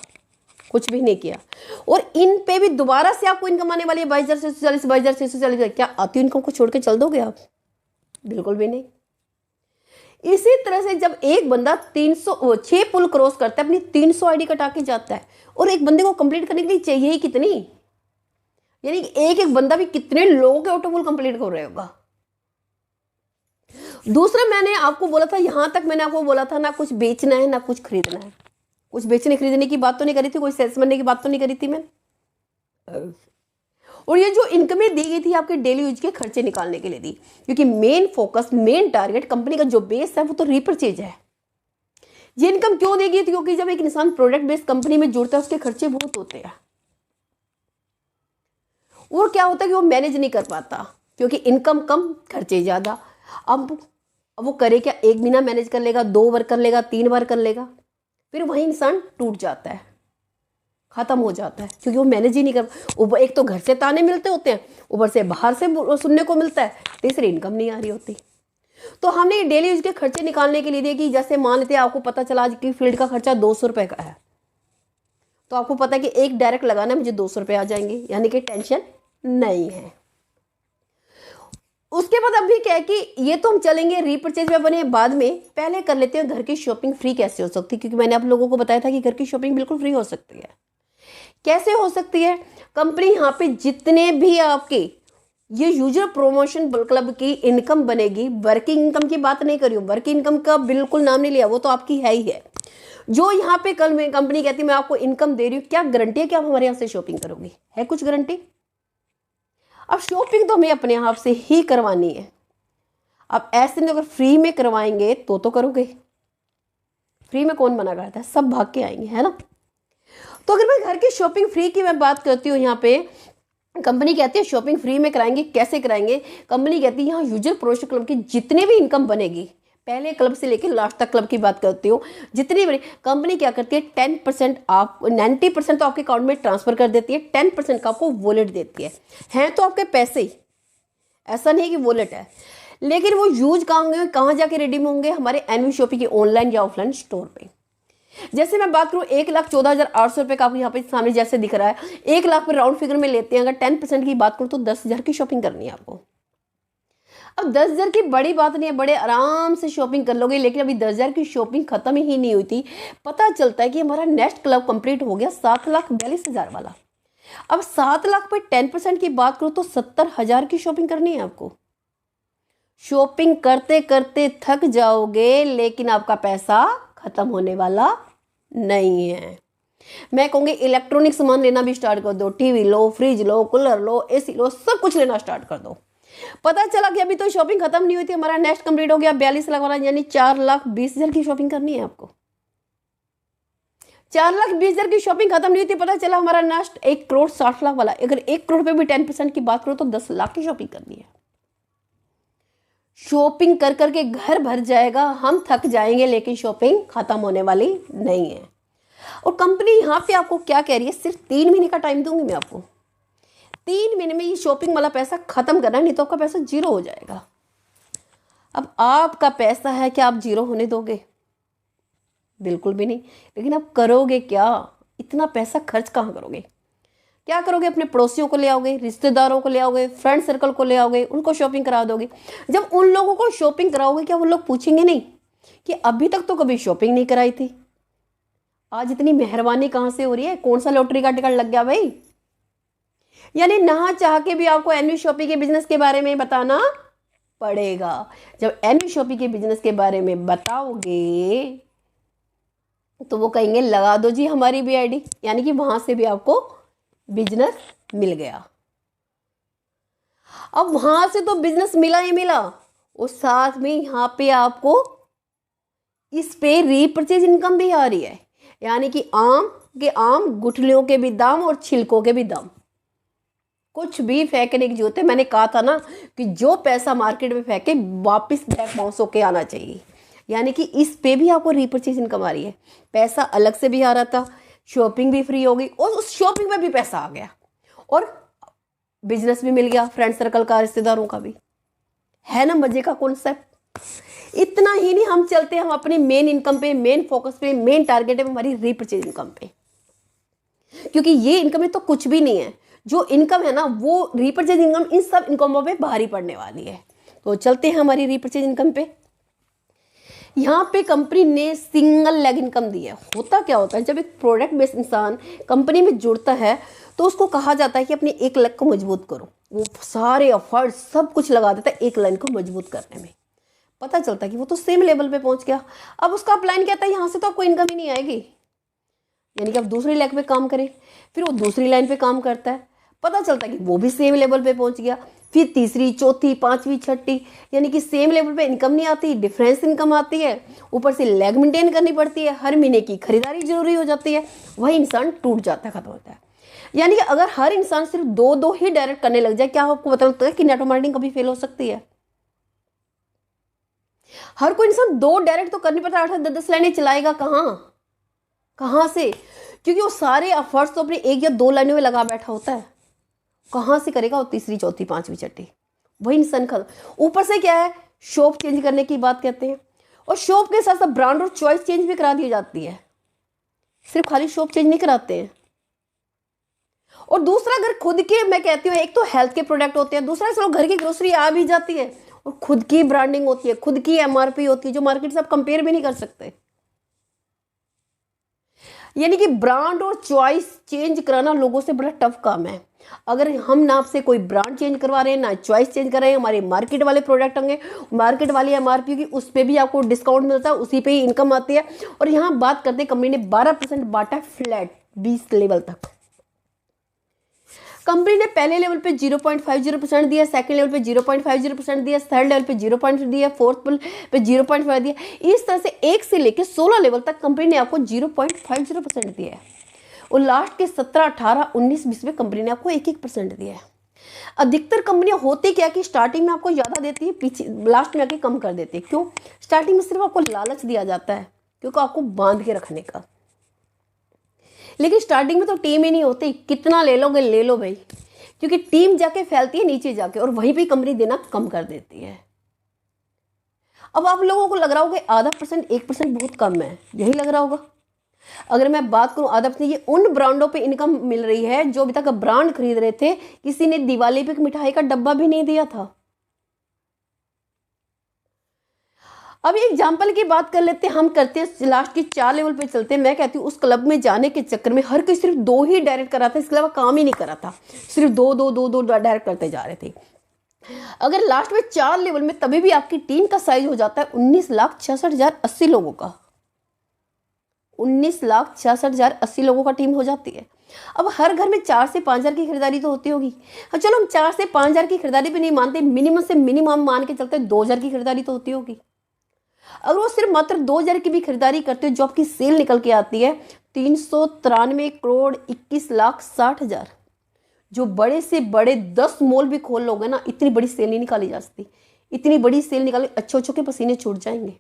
कुछ भी नहीं किया। और इन पे भी दोबारा से आपको इनकम आने वाली है 22,640, 22,640। क्या आती इनकम को छोड़ के चल दोगे आप? बिल्कुल भी नहीं। इसी तरह से जब एक बंदा 6 पुल क्रॉस करता है, अपनी 300 आईडी कटा के जाता है, और एक बंदे को कंप्लीट करने के लिए चाहिए ही कितनी, यानी कि एक एक बंदा भी कितने लोगों के ऑटो पुल कंप्लीट कर रहा होगा। दूसरा, मैंने आपको बोला था, यहां तक मैंने आपको बोला था ना कुछ बेचना है ना कुछ खरीदना है। कुछ बेचने खरीदने की बात तो नहीं करी थी, कोई सेल्स बनने की बात तो नहीं करी थी मैंने। और ये जो इनकमें दी गई थी आपके डेली यूज के खर्चे निकालने के लिए दी, क्योंकि main focus, main target company का जो बेस है वो तो रीपरचेज है। ये इनकम क्यों देगी? क्योंकि जब एक इंसान प्रोडक्ट बेस्ड कंपनी में जुड़ता है, उसके खर्चे बहुत होते हैं, और क्या होता है कि वो मैनेज नहीं कर पाता, क्योंकि इनकम कम खर्चे ज्यादा। अब वो करे क्या? 1 महीना मैनेज कर लेगा, 2 बार कर लेगा, 3 बार कर लेगा, फिर वही इंसान टूट जाता है, खत्म हो जाता है, क्योंकि वो मैनेज ही नहीं कर। ऊपर एक तो घर से ताने मिलते होते हैं, ऊपर से बाहर से सुनने को मिलता है, तीसरी इनकम नहीं आ रही होती। तो हमने डेली यूज के खर्चे निकालने के लिए दिए कि जैसे मान लेते हैं आपको पता चला आज की फील्ड का खर्चा 200 रुपये का है, तो आपको पता है कि एक डायरेक्ट लगाना मुझे 200 रुपये आ जाएंगे, यानी कि टेंशन नहीं है। उसके बाद अभी क्या है कि ये तो हम चलेंगे रीपरचेज में बने बाद में, पहले कर लेते हैं घर की शॉपिंग फ्री कैसे हो सकती है, क्योंकि मैंने आप लोगों को बताया था कि घर की शॉपिंग बिल्कुल फ्री हो सकती है। कैसे हो सकती है? कंपनी यहाँ पे जितने भी आपके ये यूजर प्रमोशन क्लब की इनकम बनेगी, वर्किंग इनकम की बात नहीं कर रही हूँ, वर्किंग इनकम का बिल्कुल नाम नहीं लिया, वो तो आपकी है ही है। जो यहाँ पे कल में कंपनी कहती है मैं आपको इनकम दे रही हूँ, क्या गारंटी है कि आप हमारे यहाँ से शॉपिंग करोगे? है कुछ गारंटी? अब शॉपिंग तो हमें अपने आप से ही करवानी है। अब ऐसे नहीं, अगर फ्री में करवाएंगे तो करोगे। फ्री में कौन मना करता है? सब भाग के आएंगे, है ना। तो अगर मैं घर की शॉपिंग फ्री की मैं बात करती हूँ, यहाँ पे कंपनी कहती है शॉपिंग फ्री में कराएंगे। कैसे कराएंगे? कंपनी कहती है यहाँ यूजर प्रमोशन क्लब की जितने भी इनकम बनेगी, पहले क्लब से लेकर लास्ट तक क्लब की बात करती हूँ, जितनी बड़ी कंपनी क्या करती है 10% आप 90% तो आपके अकाउंट में ट्रांसफर कर देती है, 10% का आपको वॉलेट देती है तो आपके पैसे ही, ऐसा नहीं कि वॉलेट है, लेकिन वो यूज कहाँ जाके रिडीम होंगे? हमारे एनवी शॉपिंग के ऑनलाइन या ऑफलाइन स्टोर पे। जैसे मैं बात करूं 1,14,800 रुपये का आपको यहाँ पे सामने जैसे दिख रहा है, 1 लाख पर राउंड फिगर में लेते हैं, अगर 10% की बात करूं तो 10,000 की शॉपिंग करनी है आपको। अब 10,000 की बड़ी बात नहीं है, बड़े आराम से शॉपिंग कर लोगे, लेकिन अभी 10,000 की शॉपिंग खत्म ही नहीं हुई थी। पता चलता है कि हमारा नेक्स्ट क्लब कंप्लीट हो गया 7,42,000 वाला। अब 7 लाख पर 10% की बात करूं तो 70,000 की शॉपिंग करनी है आपको। शॉपिंग करते करते थक जाओगे, लेकिन आपका पैसा खत्म होने वाला नहीं है। मैं कहूँगी इलेक्ट्रॉनिक सामान लेना भी स्टार्ट कर दो, टीवी लो, फ्रिज लो, कूलर लो, एसी लो, सब कुछ लेना स्टार्ट कर दो। पता चला कि अभी तो शॉपिंग खत्म नहीं हुई थी, हमारा नेक्स्ट कंप्लीट हो गया 42 लाख वाला, यानी 4,20,000 की शॉपिंग करनी है आपको। 4,20,000 की शॉपिंग खत्म नहीं हुई थी, पता चला हमारा नेक्स्ट 1,60,00,000 वाला। अगर 1 करोड़ पे भी 10% की बात करो तो 10 लाख की शॉपिंग करनी है। शॉपिंग कर करके घर भर जाएगा, हम थक जाएंगे, लेकिन शॉपिंग खत्म होने वाली नहीं है। और कंपनी यहाँ पे आपको क्या कह रही है? सिर्फ 3 महीने का टाइम दूंगी मैं आपको। 3 महीने में ये शॉपिंग वाला पैसा खत्म करना, नहीं तो आपका पैसा जीरो हो जाएगा। अब आपका पैसा है, क्या आप जीरो होने दोगे? बिल्कुल भी नहीं। लेकिन आप करोगे क्या? इतना पैसा खर्च कहाँ करोगे? क्या करोगे, अपने पड़ोसियों को ले आओगे, रिश्तेदारों को ले आओगे, फ्रेंड सर्कल को ले आओगे, उनको शॉपिंग करा दोगे। जब उन लोगों को शॉपिंग कराओगे, क्या वो लोग पूछेंगे नहीं कि अभी तक तो कभी शॉपिंग नहीं कराई थी, आज इतनी मेहरबानी कहाँ से हो रही है, कौन सा लॉटरी का टिकट लग गया भाई। यानी ना चाह के भी आपको एनवी शॉपी के बिजनेस के बारे में बताना पड़ेगा। जब एनवी शॉपी के बिजनेस के बारे में बताओगे तो वो कहेंगे लगा दो जी हमारी भी आईडी, यानी कि वहां से भी आपको बिजनेस मिल गया। अब वहां से तो बिजनेस मिला ही मिला, और साथ में यहाँ पे आपको इस पे रीपरचेज इनकम भी आ रही है, यानी कि आम के आम, गुठलियों के भी दाम और छिलकों के भी दाम, कुछ भी फेंकने की जरूरत है। मैंने कहा था ना कि जो पैसा मार्केट में फेंके वापस बैक बाउंस होके आना चाहिए, यानी कि इस पे भी आपको रीपरचेज इनकम आ रही है। पैसा अलग से भी आ रहा था, शॉपिंग भी फ्री हो गई, और उस शॉपिंग में भी पैसा आ गया, और बिजनेस भी मिल गया, फ्रेंड सर्कल का, रिश्तेदारों का भी। है ना मजे का कॉन्सेप्ट। इतना ही नहीं, हम चलते हैं हम अपनी मेन इनकम पे, मेन फोकस पे, मेन टारगेट है हमारी रीपरचेज इनकम पे, क्योंकि ये इनकम में तो कुछ भी नहीं है। जो इनकम है ना वो रीपरचेज इनकम इन सब इनकमों पे भारी पड़ने वाली है। तो चलते हैं हमारी रीपरचेज इनकम पे। यहाँ पे कंपनी ने सिंगल लेग इनकम दी है। होता क्या होता है, जब एक प्रोडक्ट बेस्ड इंसान कंपनी में जुड़ता है तो उसको कहा जाता है कि अपने एक लेग को मजबूत करो। वो सारे एफर्ट सब कुछ लगा देता है एक लाइन को मजबूत करने में। पता चलता है कि वो तो सेम लेवल पे पहुंच गया। अब उसका अपलाइन कहता है यहाँ से तो आपको इनकम ही नहीं आएगी, यानी कि आप दूसरी लेग पे काम करें। फिर वो दूसरी लाइन पे काम करता है, पता चलता है कि वो भी सेम लेवल पे पहुंच गया। फिर तीसरी, चौथी, पांचवी, छठी, यानी कि सेम लेवल पे इनकम नहीं आती, डिफरेंस इनकम आती है। ऊपर से लेग मेंटेन करनी पड़ती है, हर महीने की खरीदारी जरूरी हो जाती है। वही इंसान टूट जाता है, खत्म होता है। यानी कि अगर हर इंसान सिर्फ दो दो ही डायरेक्ट करने लग जाए, क्या आपको पता लगता है कि नेटवर्क मार्केटिंग कभी फेल हो सकती है। हर कोई इंसान दो डायरेक्ट तो करनी पड़ता है, 8-10 लाइनें चलाएगा कहाँ से, क्योंकि वो सारे एफर्ट्स तो अपने एक या दो लाइनों में लगा बैठा होता है। कहाँ से करेगा वो तीसरी, चौथी, पांचवी, छठी, वही इंसान खत्म। ऊपर से क्या है, शॉप चेंज करने की बात कहते हैं, और शॉप के साथ साथ ब्रांड और चॉइस चेंज भी करा दी जाती है, सिर्फ खाली शॉप चेंज नहीं कराते हैं। और दूसरा, अगर खुद के, मैं कहती हूँ, एक तो हेल्थ के प्रोडक्ट होते हैं, दूसरा चलो घर की ग्रोसरी आ भी जाती है, और खुद की ब्रांडिंग होती है, खुद की एमआरपी होती है, जो मार्केट से आप कंपेयर भी नहीं कर सकते। यानी कि ब्रांड और चॉइस चेंज कराना लोगों से बड़ा टफ काम है। अगर हम ना आपसे कोई ब्रांड चेंज करवा रहे हैं, ना चॉइस चेंज कर रहे हैं, हमारे मार्केट वाले प्रोडक्ट होंगे, मार्केट वाली एमआरपी की, उस पर भी आपको डिस्काउंट मिलता है, उसी पे ही इनकम आती है। और यहाँ बात करते हैं, कंपनी ने 12% बांटा फ्लैट 20 लेवल तक। कंपनी ने पहले लेवल पे 0.50% दिया, सेकंड लेवल पे 0.50% दिया, थर्ड लेवल पे 0.5 दिया, फोर्थ पे 0.5 दिया। इस तरह से 1 से लेकर 16 लेवल तक कंपनी ने आपको 0.50% दिया है, और लास्ट के 17, 18, 19, 20 में कंपनी ने आपको 1% दिया है। अधिकतर कंपनियां होती क्या कि स्टार्टिंग में आपको ज़्यादा देती है, पीछे लास्ट में आके कम कर देती है। क्यों? स्टार्टिंग में सिर्फ आपको लालच दिया जाता है, क्योंकि आपको बांध के रखने का। लेकिन स्टार्टिंग में तो टीम ही नहीं होती, कितना ले लोगे ले लो भाई, क्योंकि टीम जाके फैलती है नीचे जाके, और वहीं पे कंपनी देना कम कर देती है। अब आप लोगों को लग रहा होगा आधा परसेंट, 1% बहुत कम है, यही लग रहा होगा। अगर मैं बात करूं आधा परसेंट, ये उन ब्रांडों पे इनकम मिल रही है जो अभी तक ब्रांड खरीद रहे थे, किसी ने दिवाली पे मिठाई का डब्बा भी नहीं दिया था। अब एग्जाम्पल की बात कर लेते हैं, हम करते हैं लास्ट के 4 लेवल पे चलते हैं। मैं कहती हूँ उस क्लब में जाने के चक्कर में हर कोई सिर्फ 2 ही डायरेक्ट करा था, इसके अलावा काम ही नहीं करा था, सिर्फ दो डायरेक्ट करते जा रहे थे। अगर लास्ट में 4 लेवल में तभी भी आपकी टीम का साइज हो जाता है 19,66,080 लोगों का, 19,66,080 लोगों का टीम हो जाती है। अब हर घर में 4 से 5 हज़ार की खरीदारी तो होती होगी। हाँ चलो, हम 4 से 5 हज़ार की खरीदारी भी नहीं मानते, मिनिमम से मिनिमम मान के चलते 2 हज़ार की खरीदारी तो होती होगी। अगर वो सिर्फ मात्र 2 हज़ार की भी खरीदारी करते हो, जो आपकी सेल निकल के आती है 393 करोड़ 21,60,000। जो बड़े से बड़े 10 मॉल भी खोल लोगे ना, इतनी बड़ी सेल नहीं निकाली जा सकती। इतनी बड़ी सेल निकाली, अच्छे के पसीने छूट जाएंगे।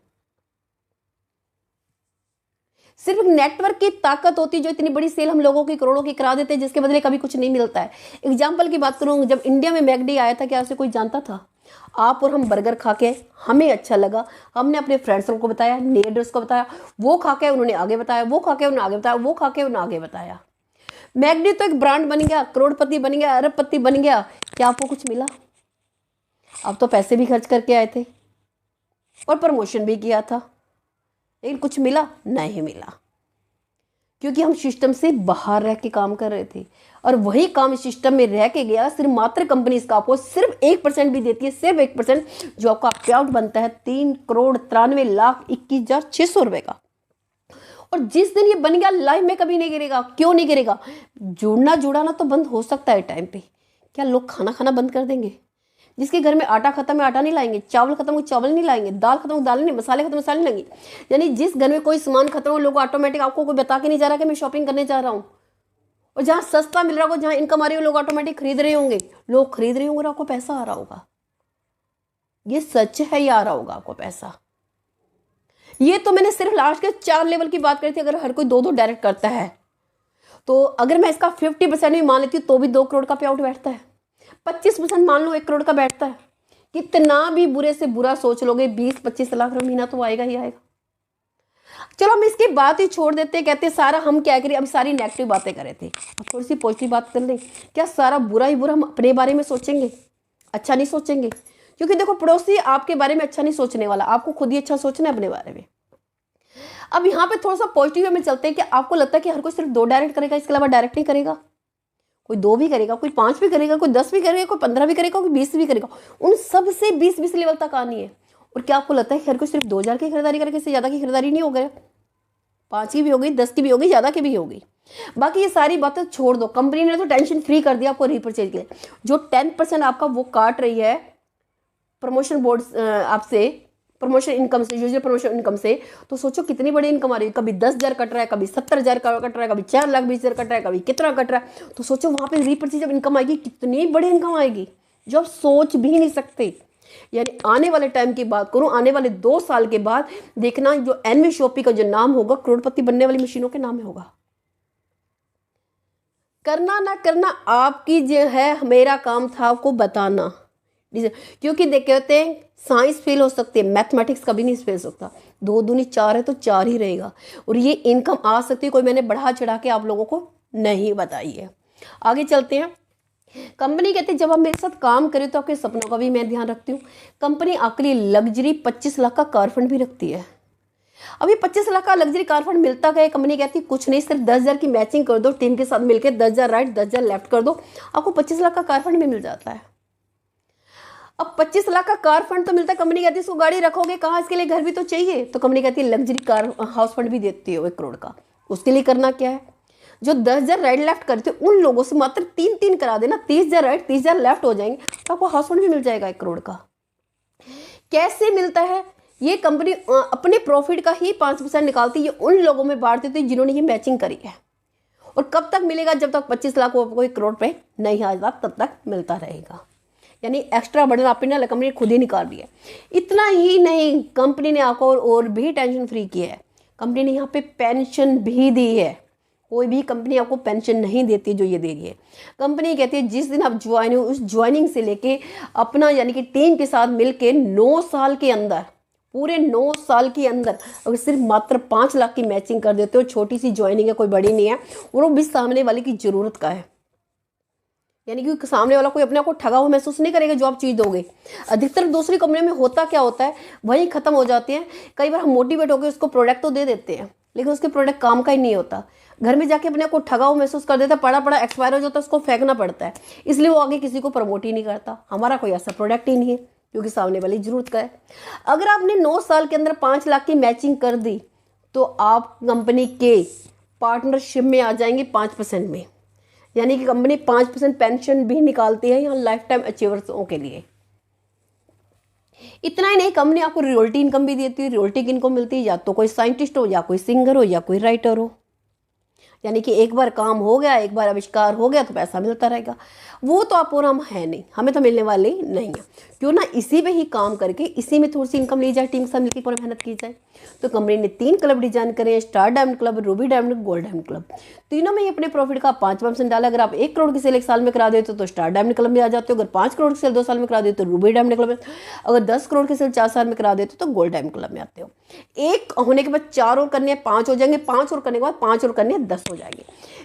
सिर्फ नेटवर्क की ताकत होती है जो इतनी बड़ी सेल हम लोगों की करोड़ों की करा देते हैं, जिसके बदले कभी कुछ नहीं मिलता है। एग्जाम्पल की बात करूँ, जब इंडिया में मैकडी आया था, क्या उसे कोई जानता था? आप और हम बर्गर खा के हमें अच्छा लगा, हमने अपने फ्रेंड्स को बताया, नेबर्स को बताया, वो खा के उन्होंने आगे बताया, वो खा के उन्होंने आगे बताया, वो खा के उन्होंने आगे बताया। मैगडी तो एक ब्रांड बन गया, करोड़पति बन गया, अरबपति बन गया, क्या आपको कुछ मिला? आप तो पैसे भी खर्च करके आए थे और प्रमोशन भी किया था, लेकिन कुछ मिला? नहीं मिला, क्योंकि हम सिस्टम से बाहर रह के काम कर रहे थे और वही काम सिस्टम में रह के गया। सिर्फ मात्र कंपनी इसका आपको सिर्फ 1% भी देती है, सिर्फ 1%, जो आपका पे आउट बनता है 3,93,21,600 रुपए का। और जिस दिन ये बन गया लाइफ में कभी नहीं गिरेगा। क्यों नहीं गिरेगा? जुड़ना तो बंद हो सकता है टाइम पे। क्या लोग खाना खाना बंद कर देंगे? जिसके घर में आटा खत्म है आटा नहीं लाएंगे, चावल खत्म हो चावल नहीं लाएंगे, दाल खत्म हो दाल नहीं, मसाले खत्म मसाले नहीं लाएंगे। यानी जिस घर में कोई सामान खत्म हो, लोग ऑटोमेटिक, आपको कोई बता के नहीं जा रहा कि मैं शॉपिंग करने जा रहा हूँ, और जहाँ सस्ता मिल रहा होगा, जहाँ इनकम आ रही हो, लोग ऑटोमेटिक खरीद रहे होंगे, लोग खरीद रहे होंगे और आपको पैसा आ रहा होगा। ये सच है, ये आ रहा होगा आपको पैसा। ये तो मैंने सिर्फ लास्ट के 4 लेवल की बात करी थी। अगर हर कोई 2-2 डायरेक्ट करता है तो अगर मैं इसका 50% भी मान लेती हूँ तो भी 2 करोड़ का पे आउट बैठता है। 25% मान लो 1 करोड़ का बैठता है। कितना भी बुरे से बुरा सोच लोगे, 20-25 लाख रुपये महीना तो आएगा ही आएगा। चलो हम इसकी बात ही छोड़ देते हैं। कहते सारा हम क्या करें, अभी सारी नेगेटिव बातें कर रहे थे, अब थोड़ी सी पॉजिटिव बात कर लें। क्या सारा बुरा ही बुरा हम अपने बारे में सोचेंगे? अच्छा नहीं सोचेंगे, क्योंकि देखो पड़ोसी आपके बारे में अच्छा नहीं सोचने वाला, आपको खुद ही अच्छा सोचना है अपने बारे में। अब यहाँ पे थोड़ा सा पॉजिटिव वे में चलते हैं कि आपको लगता है कि हर कोई सिर्फ 2 डायरेक्ट करेगा, इसके अलावा डायरेक्ट नहीं करेगा। कोई 2 भी करेगा, कोई 5 भी करेगा, कोई 10 भी करेगा, कोई 15 भी करेगा, कोई 20 भी करेगा। उन सब से 20-20 लेवल तक आनी है। और क्या आपको लगता है कि हर कोई सिर्फ 2,000 की खरीदारी करेगा, इससे ज़्यादा की खरीदारी नहीं हो गया? 5 की भी हो गई, 10 की भी हो गई, ज़्यादा की भी हो गई। बाकी ये सारी बातें छोड़ दो। कंपनी ने तो टेंशन फ्री कर दिया आपको रीपरचेज के लिए। जो 10% आपका वो काट रही है प्रमोशन बोर्ड आपसे, प्रमोशन इनकम से, यूजुअल प्रमोशन इनकम से, तो सोचो कितनी बड़ी इनकम आ रही है। कभी 10,000 कट रहा है, कभी 70,000 कट रहा है, कभी 4,20,000 कट रहा है, कभी कितना कट रहा है। तो सोचो वहाँ पे रीपरचेज जब इनकम आएगी, कितनी बड़ी इनकम आएगी जो आप सोच भी नहीं सकते। यानी आने वाले टाइम की बात करूं, आने वाले 2 साल के बाद देखना, जो एनवी शॉपी का जो नाम होगा, करोड़पति बनने वाली मशीनों के नाम में होगा। करना ना करना आपकी जो है, मेरा काम था आपको बताना। क्योंकि देख कहते हैं साइंस फेल हो सकती है, मैथमेटिक्स कभी नहीं फेल हो सकता। 2 दूनी 4 है तो 4 ही रहेगा। और ये इनकम आ सकती है, कोई मैंने बढ़ा चढ़ा के आप लोगों को नहीं बताई है। आगे चलते हैं। कंपनी कहती है जब आप मेरे साथ काम करें तो आपके सपनों का भी मैं ध्यान रखती हूँ। कंपनी आपके लिए लग्जरी 25 लाख का कार फंड भी रखती है। अभी 25 लाख का लग्जरी कार फंड मिलता क्या है? कंपनी कहती है कुछ नहीं, सिर्फ 10,000 की मैचिंग कर दो, टीम के साथ मिलकर 10,000 राइट 10,000 लेफ्ट कर दो, आपको 25 लाख का कार फंड भी मिल जाता है। अब 25 लाख का कार फंड तो मिलता है, कंपनी कहती है इसको गाड़ी रखोगे कहाँ, इसके लिए घर भी तो चाहिए, तो कंपनी कहती है लग्जरी कार हाउस फंड भी देती है 1 करोड़ का। उसके लिए करना क्या है? जो 10,000 राइट लेफ्ट करते हैं उन लोगों से मात्र 3-3 करा देना, 30,000 राइट 30,000 लेफ्ट हो जाएंगे, तो आपको हाउस फंड भी मिल जाएगा 1 करोड़ का। कैसे मिलता है? ये कंपनी अपने प्रॉफिट का ही 5% निकालती है, उन लोगों में बांट देती है जिन्होंने ये मैचिंग करी है। और कब तक मिलेगा? जब तक 25 लाख आपको 1 करोड़ पे नहीं आ जाता तब तक मिलता रहेगा। यानी एक्स्ट्रा बर्डन आपने ना कंपनी ने खुद ही निकाल दिया। इतना ही नहीं, कंपनी ने आपको और भी टेंशन फ्री किया है। कंपनी ने यहाँ पे पेंशन भी दी है। कोई भी कंपनी आपको पेंशन नहीं देती जो ये दे रही है। कंपनी कहती है जिस दिन आप ज्वाइन हो, उस ज्वाइनिंग से लेके अपना यानी कि टीम के साथ मिलके 9 साल के अंदर, पूरे 9 साल के अंदर अगर सिर्फ मात्र 5 लाख की मैचिंग कर देते हो, छोटी सी ज्वाइनिंग है, कोई बड़ी नहीं है, और वो भी सामने वाले की जरूरत का है। यानी कि सामने वाला कोई अपने आप को ठगा हुआ महसूस नहीं करेगा जो आप चीज़ दोगे। अधिकतर दूसरी कंपनी में होता क्या होता है, वहीं खत्म हो जाती है। कई बार हम मोटिवेट होकर उसको प्रोडक्ट तो दे देते हैं, लेकिन उसके प्रोडक्ट काम का ही नहीं होता। घर में जाके अपने आप को ठगा हुआ महसूस कर देता है, पड़ा पड़ा एक्सपायर हो जाता है, उसको फेंकना पड़ता है। इसलिए वो आगे किसी को प्रमोट ही नहीं करता। हमारा कोई ऐसा प्रोडक्ट ही नहीं है क्योंकि सामने वाली जरूरत का है। अगर आपने 9 साल के अंदर 5 लाख की मैचिंग कर दी तो आप कंपनी के पार्टनरशिप में आ जाएंगे 5% में। यानी कि कंपनी 5% पेंशन भी निकालती है यहाँ लाइफ टाइम अचीवर्सों के लिए। इतना ही नहीं, कंपनी आपको रॉयल्टी इनकम भी देती है। रॉयल्टी की इनकम मिलती है या तो कोई साइंटिस्ट हो, या कोई सिंगर हो, या कोई राइटर हो। यानी कि एक बार काम हो गया, एक बार आविष्कार हो गया तो पैसा मिलता रहेगा। वो तो आप और हम है नहीं, हमें तो मिलने वाले ही नहीं है। क्यों ना इसी में ही काम करके इसी में थोड़ी सी इनकम ली जाए, टीम के साथ मिलकर पूरी मेहनत की जाए। तो कंपनी ने 3 क्लब डिजाइन करे हैं, star diamond club, Ruby diamond, gold diamond club. तीनों में ही अपने प्रॉफिट का 5% डाला। अगर आप 1 करोड़ की सेल 1 साल में करा देते हो तो स्टार डायमंड क्लब में आ जाते हो। अगर 5 करोड़ की सेल 2 साल में करा देते हो तो रूबी डायमंड क्लब में। अगर 10 करोड़ की सेल 4 साल में करा देते हो तो गोल्ड डायमंड क्लब में आते हो। 1 होने के बाद 4 और करने हैं, 5 हो जाएंगे, 5 और करने के बाद 5 और करने हैं, 10 हो जाएंगे।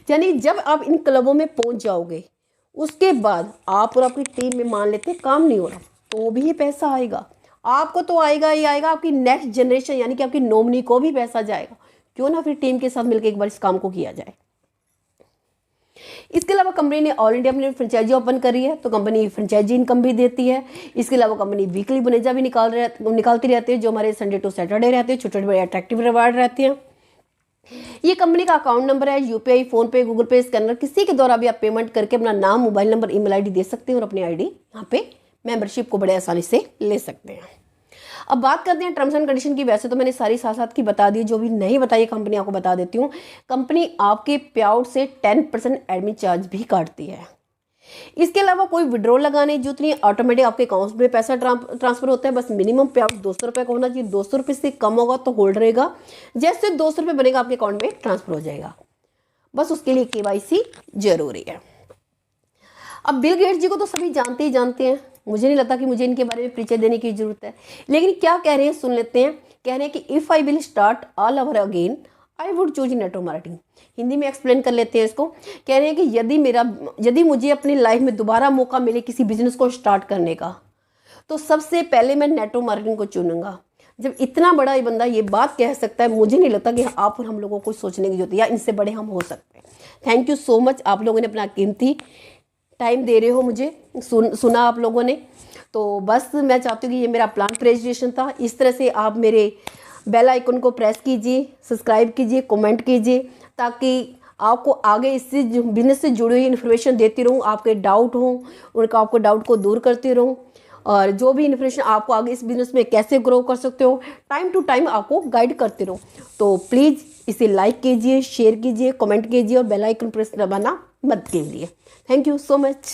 यानी जब आप इन क्लबों में पहुंच जाओगे उसके बाद आप और आपकी टीम में मान लेते हैं काम नहीं हो रहा तो भी पैसा आएगा, आपको तो आएगा ही आएगा, आपकी नेक्स्ट जनरेशन यानी कि आपकी नॉमिनी को भी पैसा जाएगा। क्यों ना फिर टीम के साथ मिलकर एक बार इस काम को किया जाए। इसके अलावा कंपनी ने ऑल इंडिया में फ्रेंचाइजी ओपन करी है तो कंपनी फ्रेंचाइजी इनकम भी देती है। इसके अलावा कंपनी वीकली बोनेजा भी निकालती रहती है जो हमारे संडे टू सैटरडे रहते हैं, छोटे बड़े अट्रैक्टिव रिवार्ड रहते हैं। ये कंपनी का अकाउंट नंबर है, यूपीआई, फोन पे, गूगल पे, स्कैनर, किसी के द्वारा भी आप पेमेंट करके अपना नाम, मोबाइल नंबर, ईमेल आईडी दे सकते हैं और अपनी आईडी यहाँ पे मेंबरशिप को बड़े आसानी से ले सकते हैं। अब बात करते हैं टर्म्स एंड कंडीशन की। वैसे तो मैंने सारी साथ साथ की बता दी, जो भी नहीं बताई कंपनी आपको बता देती हूँ। कंपनी आपके पे आउट से 10% एडमिन चार्ज भी काटती है। इसके अलावा कोई विड्रॉल लगाने की जरूरत नहीं, ऑटोमेटिक आपके अकाउंट में पैसा ट्रांसफर होता है। बस मिनिमम पे आउट 200 रुपये का होना चाहिए, 200 रुपये से कम होगा तो होल्ड रहेगा, जैसे 200 रुपये बनेगा आपके अकाउंट में ट्रांसफर हो जाएगा। बस उसके लिए केवाईसी जरूरी है। अब बिल गेट्स जी को तो सभी जानते ही जानते हैं, मुझे नहीं लगता कि मुझे इनके बारे में परिचय देने की जरूरत है। लेकिन क्या कह रहे हैं सुन लेते हैं। कह रहे हैं कि if I will start all over again I would choose network marketing. Hindi में एक्सप्लेन कर लेते हैं इसको। कह रहे हैं कि यदि मुझे अपनी लाइफ में दोबारा मौका मिले किसी बिजनेस को स्टार्ट करने का तो सबसे पहले मैं नेटवर्क मार्केटिंग को चुनूंगा। जब इतना बड़ा ये बंदा ये बात कह सकता है, मुझे नहीं लगता कि आप और हम लोगों को सोचने की जरूरत है या इनसे बड़े हम हो सकते हैं। थैंक यू सो मच, आप लोगों ने अपना कीमती टाइम दे रहे हो मुझे, सुना आप लोगों ने। तो बस मैं चाहती हूँ कि ये मेरा प्लान प्रेजेंटेशन था। इस तरह से आप मेरे बेल आइकन को प्रेस कीजिए, सब्सक्राइब कीजिए, कमेंट कीजिए, ताकि आपको आगे इससे बिजनेस से जुड़ी हुई इन्फॉर्मेशन देती रहूँ। आपके डाउट हों उनका आपको डाउट को दूर करती रहूँ, और जो भी इन्फॉर्मेशन आपको आगे इस बिजनेस में कैसे ग्रो कर सकते हो टाइम टू टाइम आपको गाइड करती रहूँ। तो प्लीज़ इसे लाइक कीजिए, शेयर कीजिए, कमेंट कीजिए और बेल आइकन प्रेस दबाना मत कीजिए। Thank you so much.